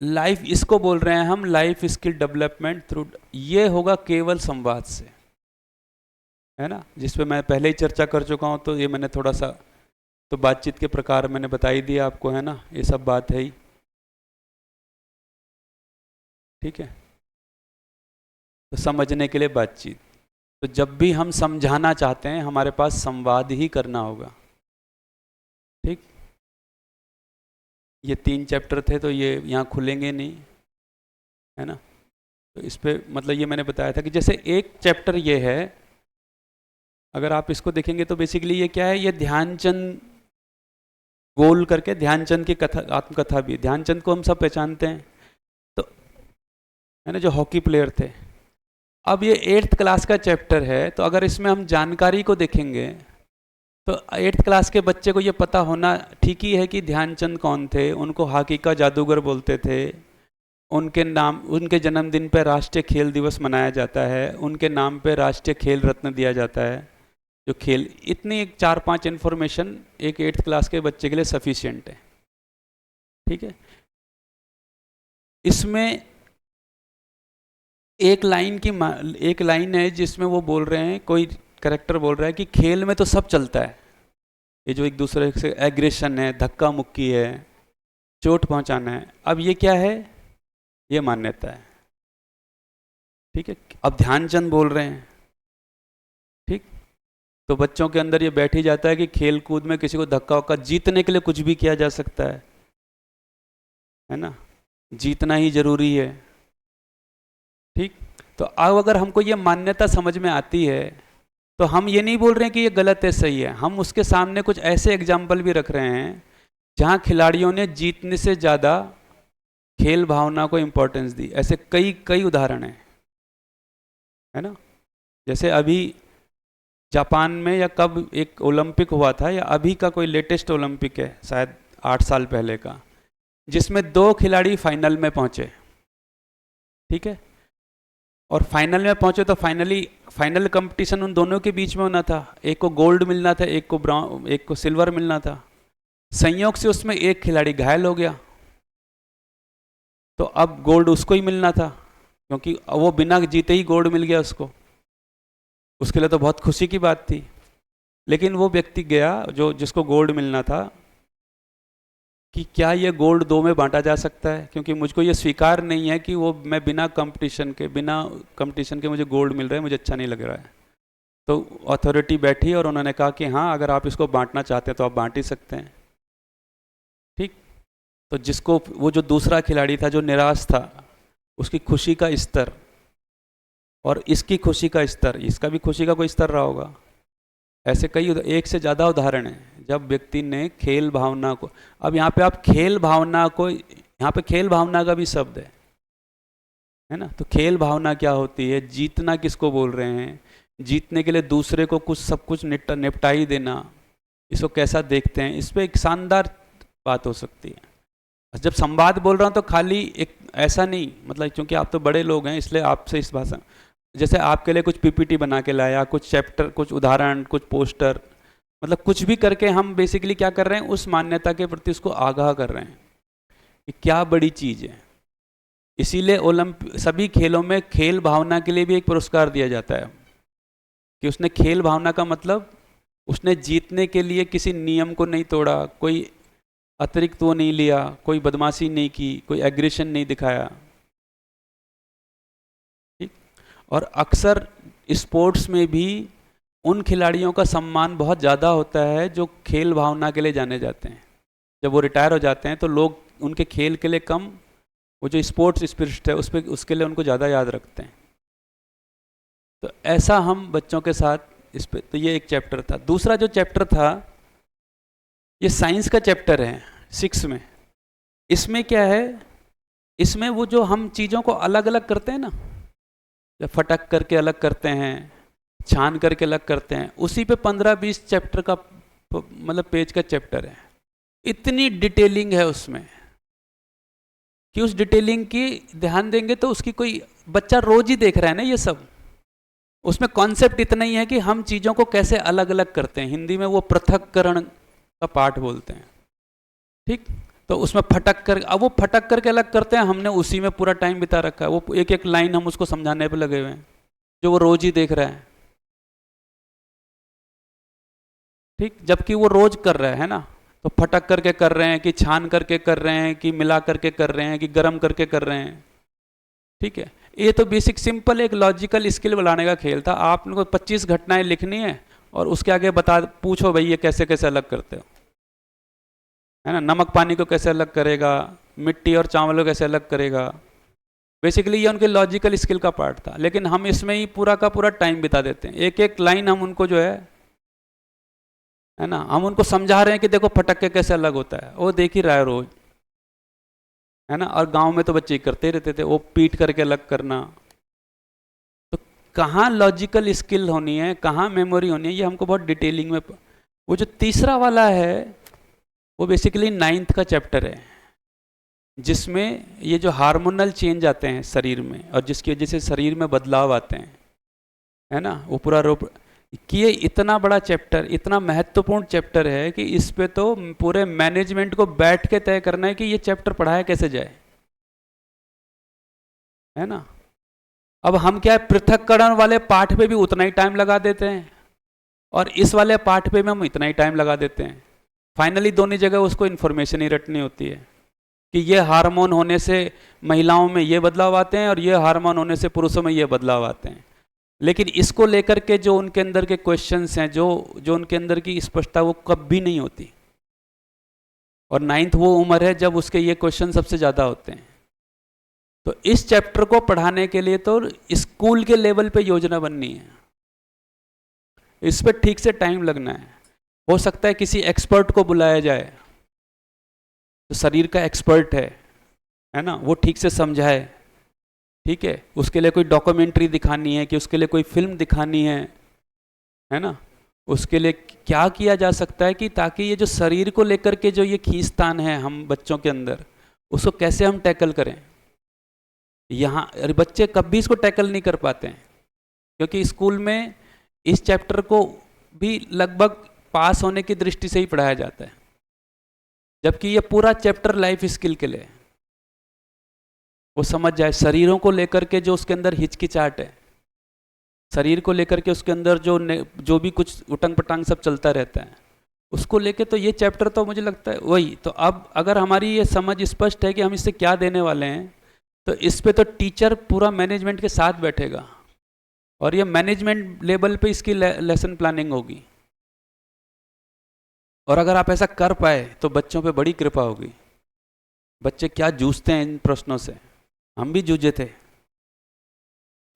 लाइफ, इसको बोल रहे हैं हम लाइफ स्किल डेवलपमेंट थ्रू, ये होगा केवल संवाद से, है ना, जिस पे मैं पहले ही चर्चा कर चुका हूँ। तो ये मैंने थोड़ा सा तो बातचीत के प्रकार मैंने बता ही दिया आपको, है ना, ये सब बात है ही। ठीक है, तो समझने के लिए बातचीत, तो जब भी हम समझाना चाहते हैं हमारे पास संवाद ही करना होगा। ठीक, ये 3 चैप्टर थे तो ये यहाँ खुलेंगे नहीं, है ना। तो इस पे मतलब ये मैंने बताया था कि जैसे एक चैप्टर ये है, अगर आप इसको देखेंगे तो बेसिकली ये क्या है, ये ध्यानचंद गोल करके ध्यानचंद की कथा, आत्मकथा भी। ध्यानचंद को हम सब पहचानते हैं, तो है ना, जो हॉकी प्लेयर थे। अब ये 8th क्लास का चैप्टर है, तो अगर इसमें हम जानकारी को देखेंगे तो 8th क्लास के बच्चे को ये पता होना ठीक ही है कि ध्यानचंद कौन थे, उनको हॉकी का जादूगर बोलते थे, उनके नाम, उनके जन्मदिन पर राष्ट्रीय खेल दिवस मनाया जाता है, उनके नाम पे राष्ट्रीय खेल रत्न दिया जाता है। जो खेल, इतनी 4-5 इन्फॉर्मेशन एक 8th क्लास के बच्चे के लिए सफिशिएंट है। ठीक है, इसमें एक लाइन है जिसमें वो बोल रहे हैं, कोई करेक्टर बोल रहा है कि खेल में तो सब चलता है, ये जो एक दूसरे से एग्रेशन है, धक्का मुक्की है, चोट पहुंचाना है। अब ये क्या है, ये मान्यता है। ठीक है, अब ध्यानचंद बोल रहे हैं, ठीक, तो बच्चों के अंदर ये बैठ ही जाता है कि खेल कूद में किसी को धक्का वक्का, जीतने के लिए कुछ भी किया जा सकता है ना, जीतना ही जरूरी है। ठीक, तो अब अगर हमको ये मान्यता समझ में आती है तो हम ये नहीं बोल रहे हैं कि ये गलत है, सही है। हम उसके सामने कुछ ऐसे एग्जाम्पल भी रख रहे हैं जहाँ खिलाड़ियों ने जीतने से ज़्यादा खेल भावना को इम्पोर्टेंस दी। ऐसे कई कई उदाहरण हैं, है ना। जैसे अभी जापान में या कब एक ओलंपिक हुआ था, या अभी का कोई लेटेस्ट ओलंपिक है शायद 8 साल पहले का, जिसमें 2 खिलाड़ी फाइनल में पहुंचे। ठीक है, और फाइनल में पहुंचे तो फाइनल कंपटीशन उन दोनों के बीच में होना था, एक को गोल्ड मिलना था, एक को सिल्वर मिलना था। संयोग से उसमें एक खिलाड़ी घायल हो गया, तो अब गोल्ड उसको ही मिलना था, क्योंकि वो बिना जीते ही गोल्ड मिल गया उसको। उसके लिए तो बहुत खुशी की बात थी, लेकिन वो व्यक्ति गया जिसको गोल्ड मिलना था कि क्या ये गोल्ड 2 में बांटा जा सकता है, क्योंकि मुझको ये स्वीकार नहीं है कि वो मैं बिना कंपटीशन के मुझे गोल्ड मिल रहा है, मुझे अच्छा नहीं लग रहा है। तो अथॉरिटी बैठी और उन्होंने कहा कि हाँ, अगर आप इसको बांटना चाहते हैं तो आप बांट ही सकते हैं। ठीक, तो जिसको वो जो दूसरा खिलाड़ी था जो निराश था, उसकी खुशी का स्तर और इसकी खुशी का स्तर, इसका भी खुशी का कोई स्तर रहा होगा। ऐसे कई एक से ज़्यादा उदाहरण हैं जब व्यक्ति ने खेल भावना को, अब यहाँ पे आप खेल भावना को, यहाँ पे खेल भावना का भी शब्द है ना। तो खेल भावना क्या होती है, जीतना किसको बोल रहे हैं, जीतने के लिए दूसरे को सब कुछ निपटाई देना, इसको कैसा देखते हैं, इस पर एक शानदार बात हो सकती है। जब संवाद बोल रहा हूँ तो खाली एक ऐसा नहीं, मतलब क्योंकि आप तो बड़े लोग हैं इसलिए आपसे इस भाषा, जैसे आपके लिए कुछ पीपीटी बना के लाया, कुछ चैप्टर, कुछ उदाहरण, कुछ पोस्टर, मतलब कुछ भी करके हम बेसिकली क्या कर रहे हैं, उस मान्यता के प्रति उसको आगाह कर रहे हैं कि क्या बड़ी चीज़ है। इसीलिए सभी खेलों में खेल भावना के लिए भी एक पुरस्कार दिया जाता है कि उसने खेल भावना का मतलब उसने जीतने के लिए किसी नियम को नहीं तोड़ा, कोई अतिरिक्त वो नहीं लिया, कोई बदमाशी नहीं की, कोई एग्रेशन नहीं दिखाया। ठीक। और अक्सर स्पोर्ट्स में भी उन खिलाड़ियों का सम्मान बहुत ज़्यादा होता है जो खेल भावना के लिए जाने जाते हैं। जब वो रिटायर हो जाते हैं तो लोग उनके खेल के लिए कम, वो जो स्पोर्ट्स स्पिरिट है उसके लिए उनको ज़्यादा याद रखते हैं। तो ऐसा हम बच्चों के साथ इस पे, तो ये एक चैप्टर था। दूसरा जो चैप्टर था ये साइंस का चैप्टर है 6 में। इसमें क्या है, इसमें वो जो हम चीज़ों को अलग अलग करते हैं ना, जब फटक करके अलग करते हैं, छान करके अलग करते हैं, उसी पे 15-20 चैप्टर का मतलब पेज का चैप्टर है। इतनी डिटेलिंग है उसमें कि उस डिटेलिंग की ध्यान देंगे तो उसकी कोई बच्चा रोज ही देख रहा है ना ये सब। उसमें कॉन्सेप्ट इतना ही है कि हम चीज़ों को कैसे अलग अलग करते हैं। हिंदी में वो पृथक्करण का पाठ बोलते हैं। ठीक। तो उसमें फटक कर, अब वो फटक करके अलग करते हैं, हमने उसी में पूरा टाइम बिता रखा है। वो एक एक लाइन हम उसको समझाने पे लगे हुए हैं जो वो रोज ही देख रहा है। ठीक। जबकि वो रोज कर रहा है ना, तो फटक करके कर रहे हैं कि छान करके कर रहे हैं कि मिला करके कर रहे हैं कि गर्म करके कर रहे हैं। ठीक है। ये तो बेसिक सिंपल एक लॉजिकल स्किल बनाने का खेल था। आप लोगों को 25 घटनाएं लिखनी है और उसके आगे पूछो भाई ये कैसे कैसे अलग करते हो, है ना। नमक पानी को कैसे अलग करेगा, मिट्टी और चावल को कैसे अलग करेगा। बेसिकली ये उनके लॉजिकल स्किल का पार्ट था, लेकिन हम इसमें ही पूरा का पूरा टाइम बिता देते हैं। एक एक लाइन हम उनको जो है ना, हम उनको समझा रहे हैं कि देखो फटक के कैसे अलग होता है, वो देख ही रहा है रोज, है ना। और गांव में तो बच्चे करते रहते थे, वो पीट करके अलग करना। तो कहाँ लॉजिकल स्किल होनी है, कहाँ मेमोरी होनी है, ये हमको बहुत डिटेलिंग में। वो जो तीसरा वाला है वो बेसिकली 9th का चैप्टर है, जिसमें ये जो हार्मोनल चेंज आते हैं शरीर में और जिसकी वजह से शरीर में बदलाव आते हैं, है ना, वो पूरा रूप कि ये इतना बड़ा चैप्टर, इतना महत्वपूर्ण चैप्टर है कि इस पे तो पूरे मैनेजमेंट को बैठ के तय करना है कि ये चैप्टर पढ़ाया कैसे जाए, है ना। अब हम क्या है, पृथक्करण वाले पाठ पे भी उतना ही टाइम लगा देते हैं और इस वाले पाठ पे भी हम इतना ही टाइम लगा देते हैं। फाइनली दोनों जगह उसको इन्फॉर्मेशन ही रटनी होती है कि ये हार्मोन होने से महिलाओं में ये बदलाव आते हैं और ये हार्मोन होने से पुरुषों में ये बदलाव आते हैं। लेकिन इसको लेकर के जो उनके अंदर के क्वेश्चंस हैं, जो उनके अंदर की स्पष्टता, वो कभी नहीं होती। और 9th वो उम्र है जब उसके ये क्वेश्चन सबसे ज़्यादा होते हैं। तो इस चैप्टर को पढ़ाने के लिए तो स्कूल के लेवल पे योजना बननी है, इस पर ठीक से टाइम लगना है। हो सकता है किसी एक्सपर्ट को बुलाया जाए, तो शरीर का एक्सपर्ट है ना, वो ठीक से समझाए। ठीक है। उसके लिए कोई डॉक्यूमेंट्री दिखानी है कि उसके लिए कोई फिल्म दिखानी है ना। उसके लिए क्या किया जा सकता है कि ताकि ये जो शरीर को लेकर के जो ये खींचतान है हम बच्चों के अंदर, उसको कैसे हम टैकल करें। यहाँ बच्चे कभी इसको टैकल नहीं कर पाते हैं क्योंकि स्कूल में इस चैप्टर को भी लगभग पास होने की दृष्टि से ही पढ़ाया जाता है, जबकि ये पूरा चैप्टर लाइफ स्किल के लिए वो समझ जाए। शरीरों को लेकर के जो उसके अंदर हिचकिचाहट है, शरीर को लेकर के उसके अंदर जो भी कुछ उटंग पटांग सब चलता रहता है, उसको लेके तो ये चैप्टर तो मुझे लगता है वही। तो अब अगर हमारी ये समझ स्पष्ट है कि हम इससे क्या देने वाले हैं, तो इस पे तो टीचर पूरा मैनेजमेंट के साथ बैठेगा और ये मैनेजमेंट लेवल पे इसकी लेसन प्लानिंग होगी। और अगर आप ऐसा कर पाए तो बच्चों पे बड़ी कृपा होगी। बच्चे क्या जूझते हैं इन प्रश्नों से, हम भी जूझे थे,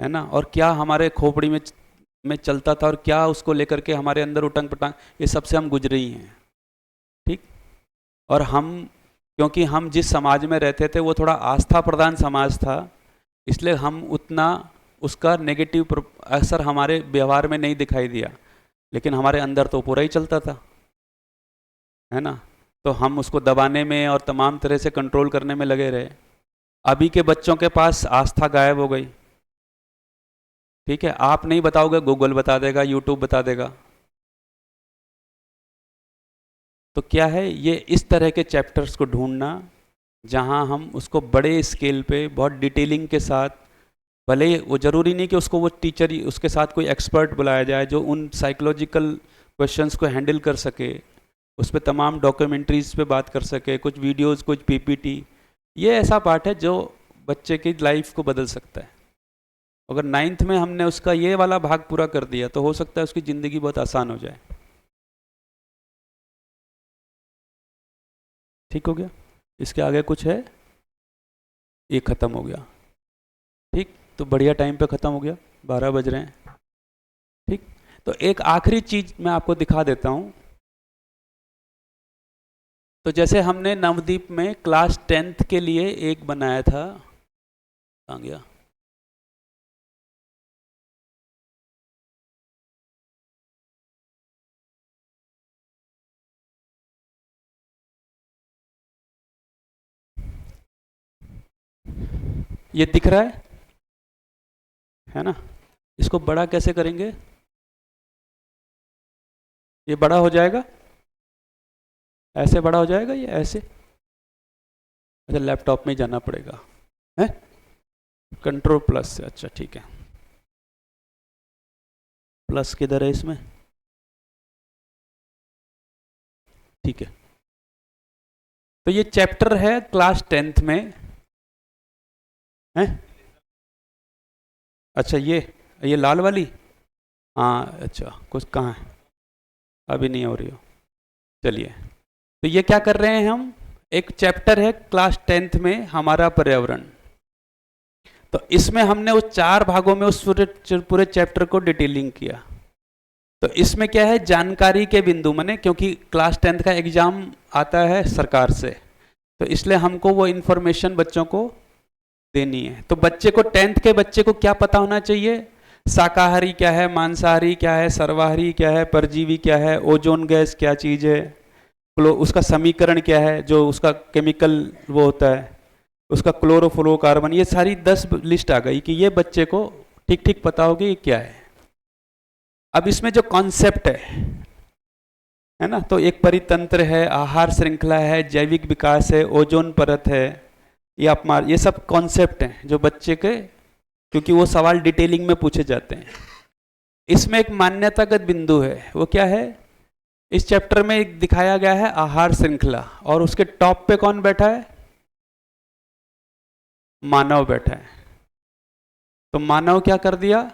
है ना। और क्या हमारे खोपड़ी में चलता था और क्या उसको लेकर के हमारे अंदर उटंग पटांग, ये सबसे हम गुजरे ही हैं। ठीक। और हम, क्योंकि हम जिस समाज में रहते थे वो थोड़ा आस्था प्रधान समाज था, इसलिए हम उतना उसका नेगेटिव असर हमारे व्यवहार में नहीं दिखाई दिया, लेकिन हमारे अंदर तो पूरा ही चलता था, है ना। तो हम उसको दबाने में और तमाम तरह से कंट्रोल करने में लगे रहे। अभी के बच्चों के पास आस्था गायब हो गई। ठीक है। आप नहीं बताओगे, गूगल बता देगा, यूट्यूब बता देगा। तो क्या है, ये इस तरह के चैप्टर्स को ढूंढना जहां हम उसको बड़े स्केल पे बहुत डिटेलिंग के साथ, भले ही वो ज़रूरी नहीं कि उसको वो टीचर उसके साथ कोई एक्सपर्ट बुलाया जाए जो उन साइकोलॉजिकल क्वेश्चंस को हैंडल कर सके, उस पर तमाम डॉक्यूमेंट्रीज पे बात कर सके, कुछ वीडियोस, कुछ पीपीटी। ये ऐसा पार्ट है जो बच्चे की लाइफ को बदल सकता है। अगर 9th में हमने उसका ये वाला भाग पूरा कर दिया तो हो सकता है उसकी ज़िंदगी बहुत आसान हो जाए। ठीक हो गया? इसके आगे कुछ है? ये ख़त्म हो गया। ठीक, तो बढ़िया टाइम पे ख़त्म हो गया, 12 बज रहे हैं। ठीक, तो एक आखिरी चीज़ मैं आपको दिखा देता हूँ। तो जैसे हमने नवदीप में क्लास 10th के लिए एक बनाया था, आ गया, ये दिख रहा है ना? इसको बड़ा कैसे करेंगे? ये बड़ा हो जाएगा, ऐसे बड़ा हो जाएगा, ये ऐसे। अच्छा, लैपटॉप में ही जाना पड़ेगा है, कंट्रोल प्लस से। अच्छा ठीक है, प्लस किधर है इसमें? ठीक है, तो ये चैप्टर है क्लास 10th में है। अच्छा, ये लाल वाली, हाँ अच्छा, कुछ कहाँ है, अभी नहीं हो रही हो। चलिए, तो ये क्या कर रहे हैं हम, एक चैप्टर है क्लास 10th में हमारा पर्यावरण। तो इसमें हमने उस 4 भागों में उस पूरे चैप्टर को डिटेलिंग किया। तो इसमें क्या है, जानकारी के बिंदु, माने क्योंकि क्लास 10th का एग्जाम आता है सरकार से, तो इसलिए हमको वो इन्फॉर्मेशन बच्चों को देनी है। तो बच्चे को 10th के बच्चे को क्या पता होना चाहिए, शाकाहारी क्या है, मांसाहारी क्या है, सर्वाहारी क्या है, परजीवी क्या है, ओजोन गैस क्या चीज़ है, उसका समीकरण क्या है, जो उसका केमिकल वो होता है, उसका क्लोरोफ्लोरोकार्बन, ये सारी 10 लिस्ट आ गई कि ये बच्चे को ठीक ठीक पता होगी ये क्या है। अब इसमें जो कॉन्सेप्ट है ना, तो एक परितंत्र है, आहार श्रृंखला है, जैविक विकास है, ओजोन परत है, ये अपमार, ये सब कॉन्सेप्ट हैं जो बच्चे के, क्योंकि वो सवाल डिटेलिंग में पूछे जाते हैं। इसमें एक मान्यतागत बिंदु है, वो क्या है, इस चैप्टर में एक दिखाया गया है आहार श्रृंखला, और उसके टॉप पे कौन बैठा है, मानव बैठा है। तो मानव क्या कर दिया,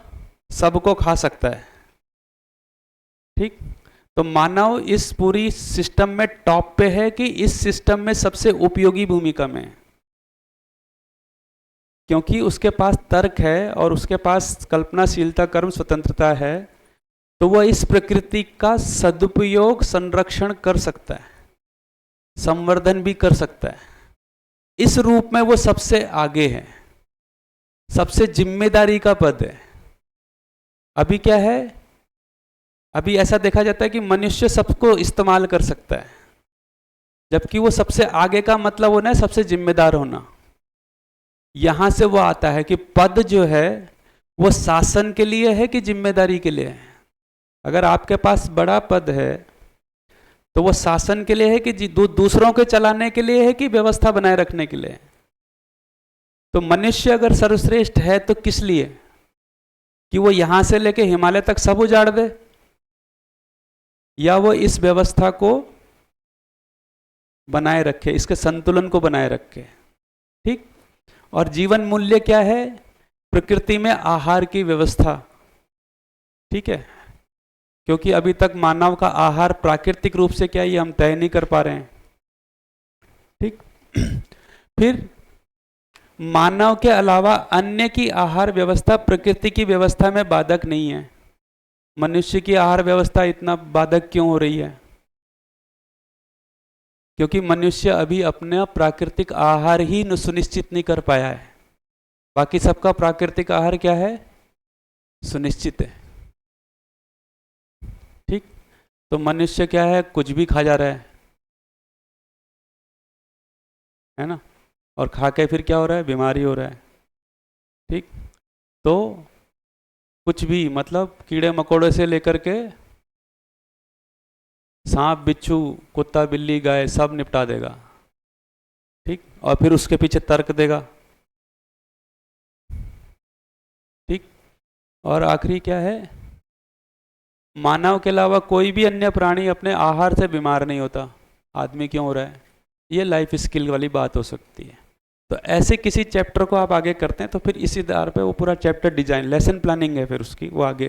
सबको खा सकता है। ठीक, तो मानव इस पूरी सिस्टम में टॉप पे है कि इस सिस्टम में सबसे उपयोगी भूमिका में है, क्योंकि उसके पास तर्क है और उसके पास कल्पनाशीलता, कर्म स्वतंत्रता है, तो वह इस प्रकृति का सदुपयोग, संरक्षण कर सकता है, संवर्धन भी कर सकता है। इस रूप में वो सबसे आगे है, सबसे जिम्मेदारी का पद है। अभी क्या है, अभी ऐसा देखा जाता है कि मनुष्य सबको इस्तेमाल कर सकता है, जबकि वो सबसे आगे का मतलब होना है सबसे जिम्मेदार होना। यहां से वो आता है कि पद जो है वो शासन के लिए है कि जिम्मेदारी के लिए है। अगर आपके पास बड़ा पद है तो वो शासन के लिए है कि दूसरों के चलाने के लिए है कि व्यवस्था बनाए रखने के लिए। तो मनुष्य अगर सर्वश्रेष्ठ है तो किस लिए, कि वो यहां से लेके हिमालय तक सब उजाड़ दे, या वो इस व्यवस्था को बनाए रखे, इसके संतुलन को बनाए रखे। ठीक, और जीवन मूल्य क्या है, प्रकृति में आहार की व्यवस्था। ठीक है, क्योंकि अभी तक मानव का आहार प्राकृतिक रूप से क्या है ये हम तय नहीं कर पा रहे हैं। ठीक, फिर मानव के अलावा अन्य की आहार व्यवस्था प्रकृति की व्यवस्था में बाधक नहीं है। मनुष्य की आहार व्यवस्था इतना बाधक क्यों हो रही है, क्योंकि मनुष्य अभी अपना प्राकृतिक आहार ही सुनिश्चित नहीं कर पाया है। बाकी सबका प्राकृतिक आहार क्या है, सुनिश्चित है। ठीक, तो मनुष्य क्या है, कुछ भी खा जा रहा है ना, और खा के फिर क्या हो रहा है, बीमारी हो रहा है। ठीक, तो कुछ भी मतलब कीड़े मकोड़े से लेकर के सांप बिच्छू कुत्ता बिल्ली गाय सब निपटा देगा, ठीक, और फिर उसके पीछे तर्क देगा, ठीक। और आखिरी क्या है, मानव के अलावा कोई भी अन्य प्राणी अपने आहार से बीमार नहीं होता, आदमी क्यों हो रहा है। ये लाइफ स्किल वाली बात हो सकती है। तो ऐसे किसी चैप्टर को आप आगे करते हैं तो फिर इसी आधार पे वो पूरा चैप्टर डिजाइन, लेसन प्लानिंग है फिर उसकी, वो आगे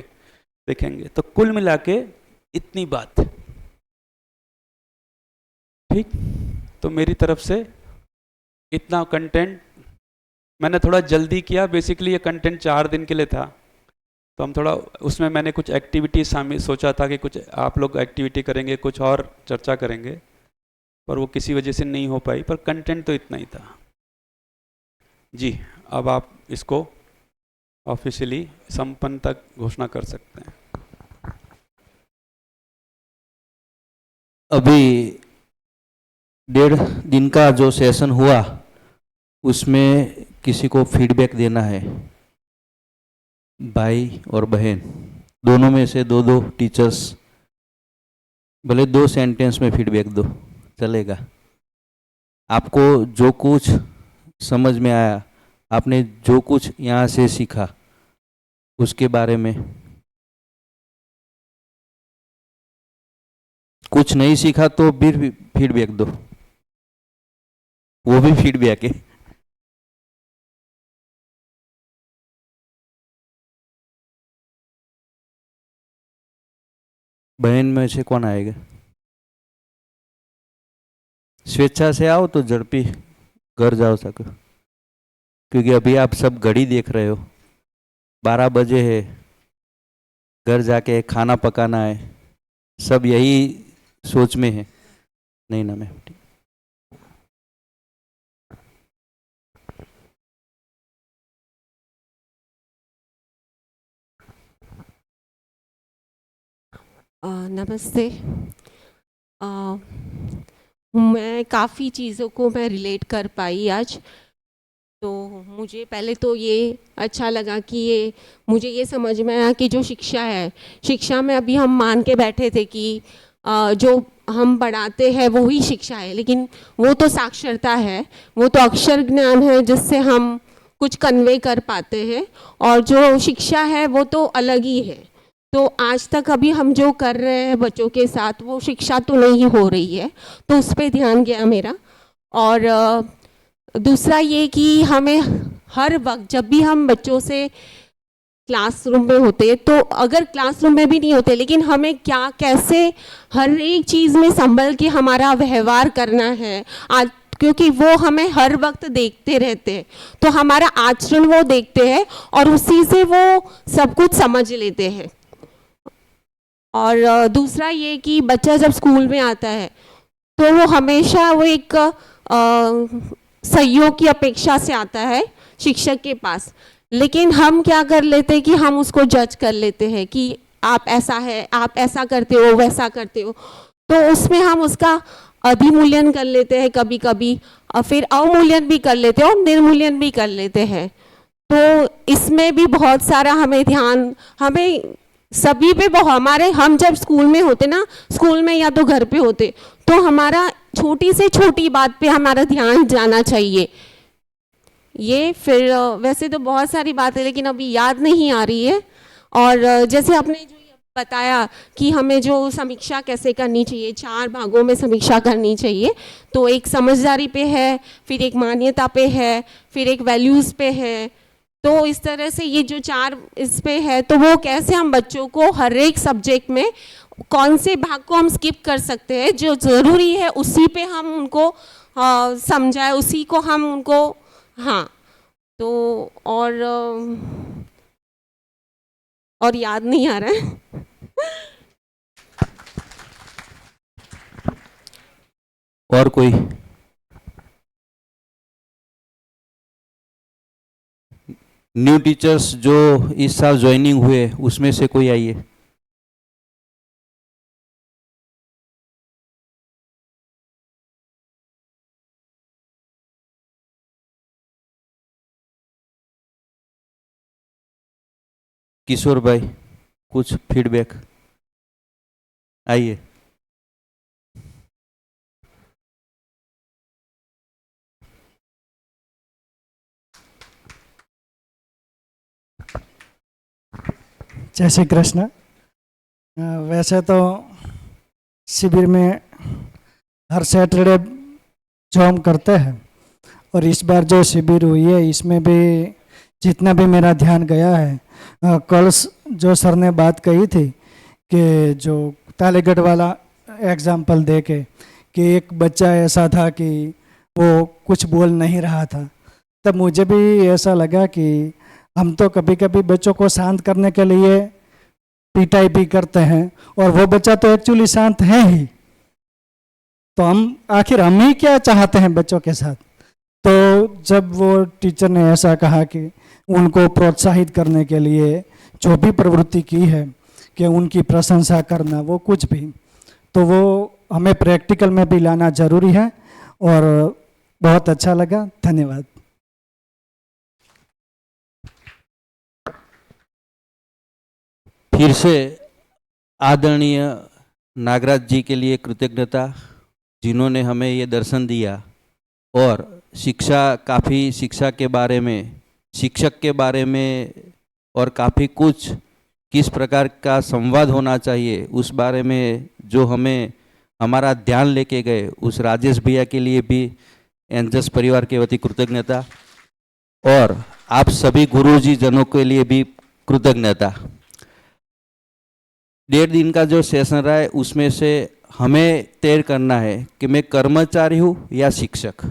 देखेंगे। तो कुल मिला के इतनी बात, ठीक। तो मेरी तरफ से इतना कंटेंट, मैंने थोड़ा जल्दी किया, बेसिकली ये कंटेंट 4 दिन के लिए था, तो हम थोड़ा उसमें मैंने कुछ एक्टिविटी शामिल सोचा था कि कुछ आप लोग एक्टिविटी करेंगे, कुछ और चर्चा करेंगे, पर वो किसी वजह से नहीं हो पाई, पर कंटेंट तो इतना ही था जी। अब आप इसको ऑफिशियली संपन्न तक घोषणा कर सकते हैं। अभी 1.5 दिन का जो सेशन हुआ उसमें किसी को फीडबैक देना है, भाई और बहन दोनों में से 2-2 टीचर्स, भले 2 सेंटेंस में फीडबैक दो, चलेगा। आपको जो कुछ समझ में आया, आपने जो कुछ यहाँ से सीखा उसके बारे में, कुछ नहीं सीखा तो फिर फीडबैक दो, वो भी फीडबैक है। बहन में से कौन आएगा? स्वेच्छा से आओ तो झड़पी घर जाओ सको, क्योंकि अभी आप सब घड़ी देख रहे हो, 12 बजे है, घर जाके खाना पकाना है, सब यही सोच में है। नहीं ना मैम, नमस्ते। मैं काफ़ी चीज़ों को मैं रिलेट कर पाई आज। तो मुझे पहले तो ये अच्छा लगा कि ये मुझे ये समझ में आया कि जो शिक्षा है, शिक्षा में अभी हम मान के बैठे थे कि जो हम पढ़ाते हैं वो ही शिक्षा है, लेकिन वो तो साक्षरता है, वो तो अक्षर ज्ञान है जिससे हम कुछ कन्वे कर पाते हैं, और जो शिक्षा है वो तो अलग ही है। तो आज तक अभी हम जो कर रहे हैं बच्चों के साथ वो शिक्षा तो नहीं हो रही है, तो उस पर ध्यान गया मेरा। और दूसरा ये कि हमें हर वक्त जब भी हम बच्चों से क्लासरूम में होते, तो अगर क्लासरूम में भी नहीं होते, लेकिन हमें क्या कैसे हर एक चीज़ में संभल के हमारा व्यवहार करना है आज, क्योंकि वो हमें हर वक्त देखते रहते हैं, तो हमारा आचरण वो देखते हैं और उसी से वो सब कुछ समझ लेते हैं। और दूसरा ये कि बच्चा जब स्कूल में आता है तो वो हमेशा वो एक सहयोग की अपेक्षा से आता है शिक्षक के पास, लेकिन हम क्या कर लेते हैं कि हम उसको जज कर लेते हैं कि आप ऐसा है, आप ऐसा करते हो, वैसा करते हो, तो उसमें हम उसका अधिमूल्यन कर लेते हैं कभी कभी, और फिर अवमूल्यन भी कर लेते हैं और निर्मूल्यन भी कर लेते हैं। तो इसमें भी बहुत सारा हमें ध्यान, हमें सभी पे हमारे, हम जब स्कूल में होते ना, स्कूल में या तो घर पे होते, तो हमारा छोटी से छोटी बात पे हमारा ध्यान जाना चाहिए। ये फिर वैसे तो बहुत सारी बातें लेकिन अभी याद नहीं आ रही है। और जैसे आपने जो ये बताया कि हमें जो समीक्षा कैसे करनी चाहिए, 4 भागों में समीक्षा करनी चाहिए, तो एक समझदारी पे है, फिर एक मान्यता पे है, फिर एक वैल्यूज़ पे है। तो इस तरह से ये जो 4 इस पे है, तो वो कैसे हम बच्चों को हर एक सब्जेक्ट में कौन से भाग को हम स्किप कर सकते हैं, जो ज़रूरी है उसी पे हम उनको समझाएं, उसी को हम उनको, हाँ। तो और याद नहीं आ रहा है। और कोई? न्यू टीचर्स जो इस साल ज्वाइनिंग हुए उसमें से कोई आइए। किशोर भाई, कुछ फीडबैक, आइए। जय श्री कृष्ण। वैसे तो शिविर में हर सैटरडे जो हम करते हैं और इस बार जो शिविर हुई है इसमें भी जितना भी मेरा ध्यान गया है, कल जो सर ने बात कही थी कि जो तालेगढ़ वाला एग्जाम्पल दे के कि एक बच्चा ऐसा था कि वो कुछ बोल नहीं रहा था, तब मुझे भी ऐसा लगा कि हम तो कभी कभी बच्चों को शांत करने के लिए पिटाई भी करते हैं और वो बच्चा तो एक्चुअली शांत है ही, तो हम ही क्या चाहते हैं बच्चों के साथ। तो जब वो टीचर ने ऐसा कहा कि उनको प्रोत्साहित करने के लिए जो भी प्रवृत्ति की है कि उनकी प्रशंसा करना वो कुछ भी, तो वो हमें प्रैक्टिकल में भी लाना जरूरी है और बहुत अच्छा लगा। धन्यवाद। फिर से आदरणीय नागराज जी के लिए कृतज्ञता, जिन्होंने हमें ये दर्शन दिया और शिक्षा के बारे में, शिक्षक के बारे में और काफ़ी कुछ किस प्रकार का संवाद होना चाहिए उस बारे में जो हमें हमारा ध्यान लेके गए, उस राजेश भैया के लिए भी एंजस परिवार के वती कृतज्ञता और आप सभी गुरुजी जनों के लिए भी कृतज्ञता। 1.5 दिन का जो सेशन रहा है उसमें से हमें तय करना है कि मैं कर्मचारी हूँ या शिक्षक।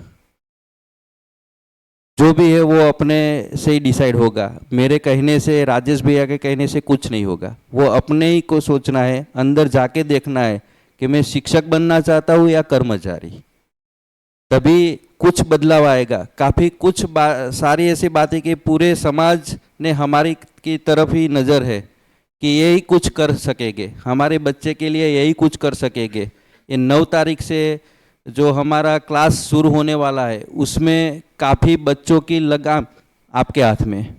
जो भी है वो अपने से ही डिसाइड होगा, मेरे कहने से, राजेश भैया के कहने से कुछ नहीं होगा। वो अपने ही को सोचना है, अंदर जाके देखना है कि मैं शिक्षक बनना चाहता हूँ या कर्मचारी, तभी कुछ बदलाव आएगा। काफ़ी कुछ सारी ऐसी बातें कि पूरे समाज ने हमारी की तरफ ही नज़र है कि यही कुछ कर सकेंगे, हमारे बच्चे के लिए यही कुछ कर सकेंगे। ये 9 तारीख से जो हमारा क्लास शुरू होने वाला है उसमें काफ़ी बच्चों की लगाम आपके हाथ में,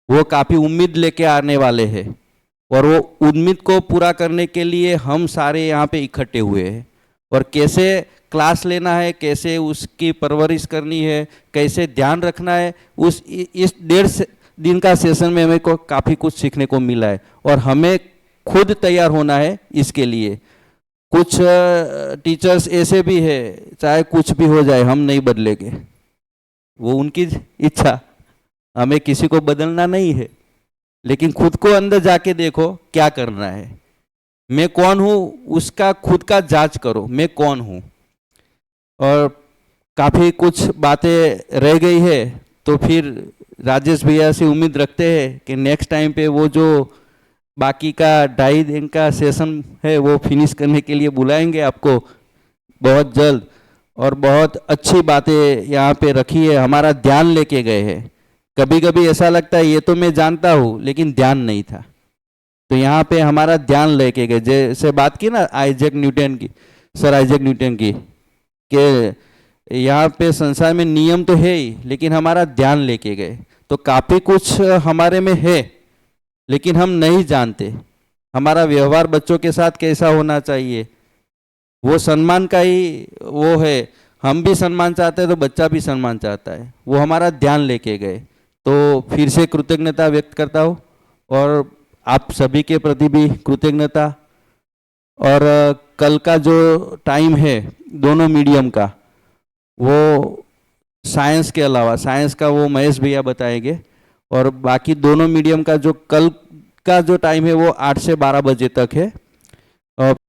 वो काफ़ी उम्मीद लेके आने वाले हैं और वो उम्मीद को पूरा करने के लिए हम सारे यहाँ पे इकट्ठे हुए हैं। और कैसे क्लास लेना है, कैसे उसकी परवरिश करनी है, कैसे ध्यान रखना है, इस 1.5 दिन का सेशन में हमें को काफ़ी कुछ सीखने को मिला है और हमें खुद तैयार होना है इसके लिए। कुछ टीचर्स ऐसे भी है, चाहे कुछ भी हो जाए हम नहीं बदलेंगे, वो उनकी इच्छा, हमें किसी को बदलना नहीं है, लेकिन खुद को अंदर जाके देखो क्या करना है, मैं कौन हूँ उसका खुद का जांच करो, मैं कौन हूँ। और काफ़ी कुछ बातें रह गई है तो फिर राजेश भैया से उम्मीद रखते हैं कि नेक्स्ट टाइम पे वो जो बाकी का 2.5 दिन का सेशन है वो फिनिश करने के लिए बुलाएंगे आपको बहुत जल्द। और बहुत अच्छी बातें यहाँ पे रखी है, हमारा ध्यान लेके गए हैं। कभी कभी ऐसा लगता है ये तो मैं जानता हूँ लेकिन ध्यान नहीं था, तो यहाँ पे हमारा ध्यान लेके गए। जैसे बात की ना आइजैक न्यूटन की, सर आइजैक न्यूटन की, कि यहाँ पे संसार में नियम तो है ही लेकिन हमारा ध्यान लेके गए। तो काफ़ी कुछ हमारे में है लेकिन हम नहीं जानते। हमारा व्यवहार बच्चों के साथ कैसा होना चाहिए, वो सम्मान का ही वो है। हम भी सम्मान चाहते हैं तो बच्चा भी सम्मान चाहता है, वो हमारा ध्यान लेके गए। तो फिर से कृतज्ञता व्यक्त करता हूँ और आप सभी के प्रति भी कृतज्ञता। और कल का जो टाइम है दोनों मीडियम का, वो साइंस के अलावा, साइंस का वो महेश भैया बताएंगे, और बाकी दोनों मीडियम का जो कल का जो टाइम है वो 8 से 12 बजे तक है।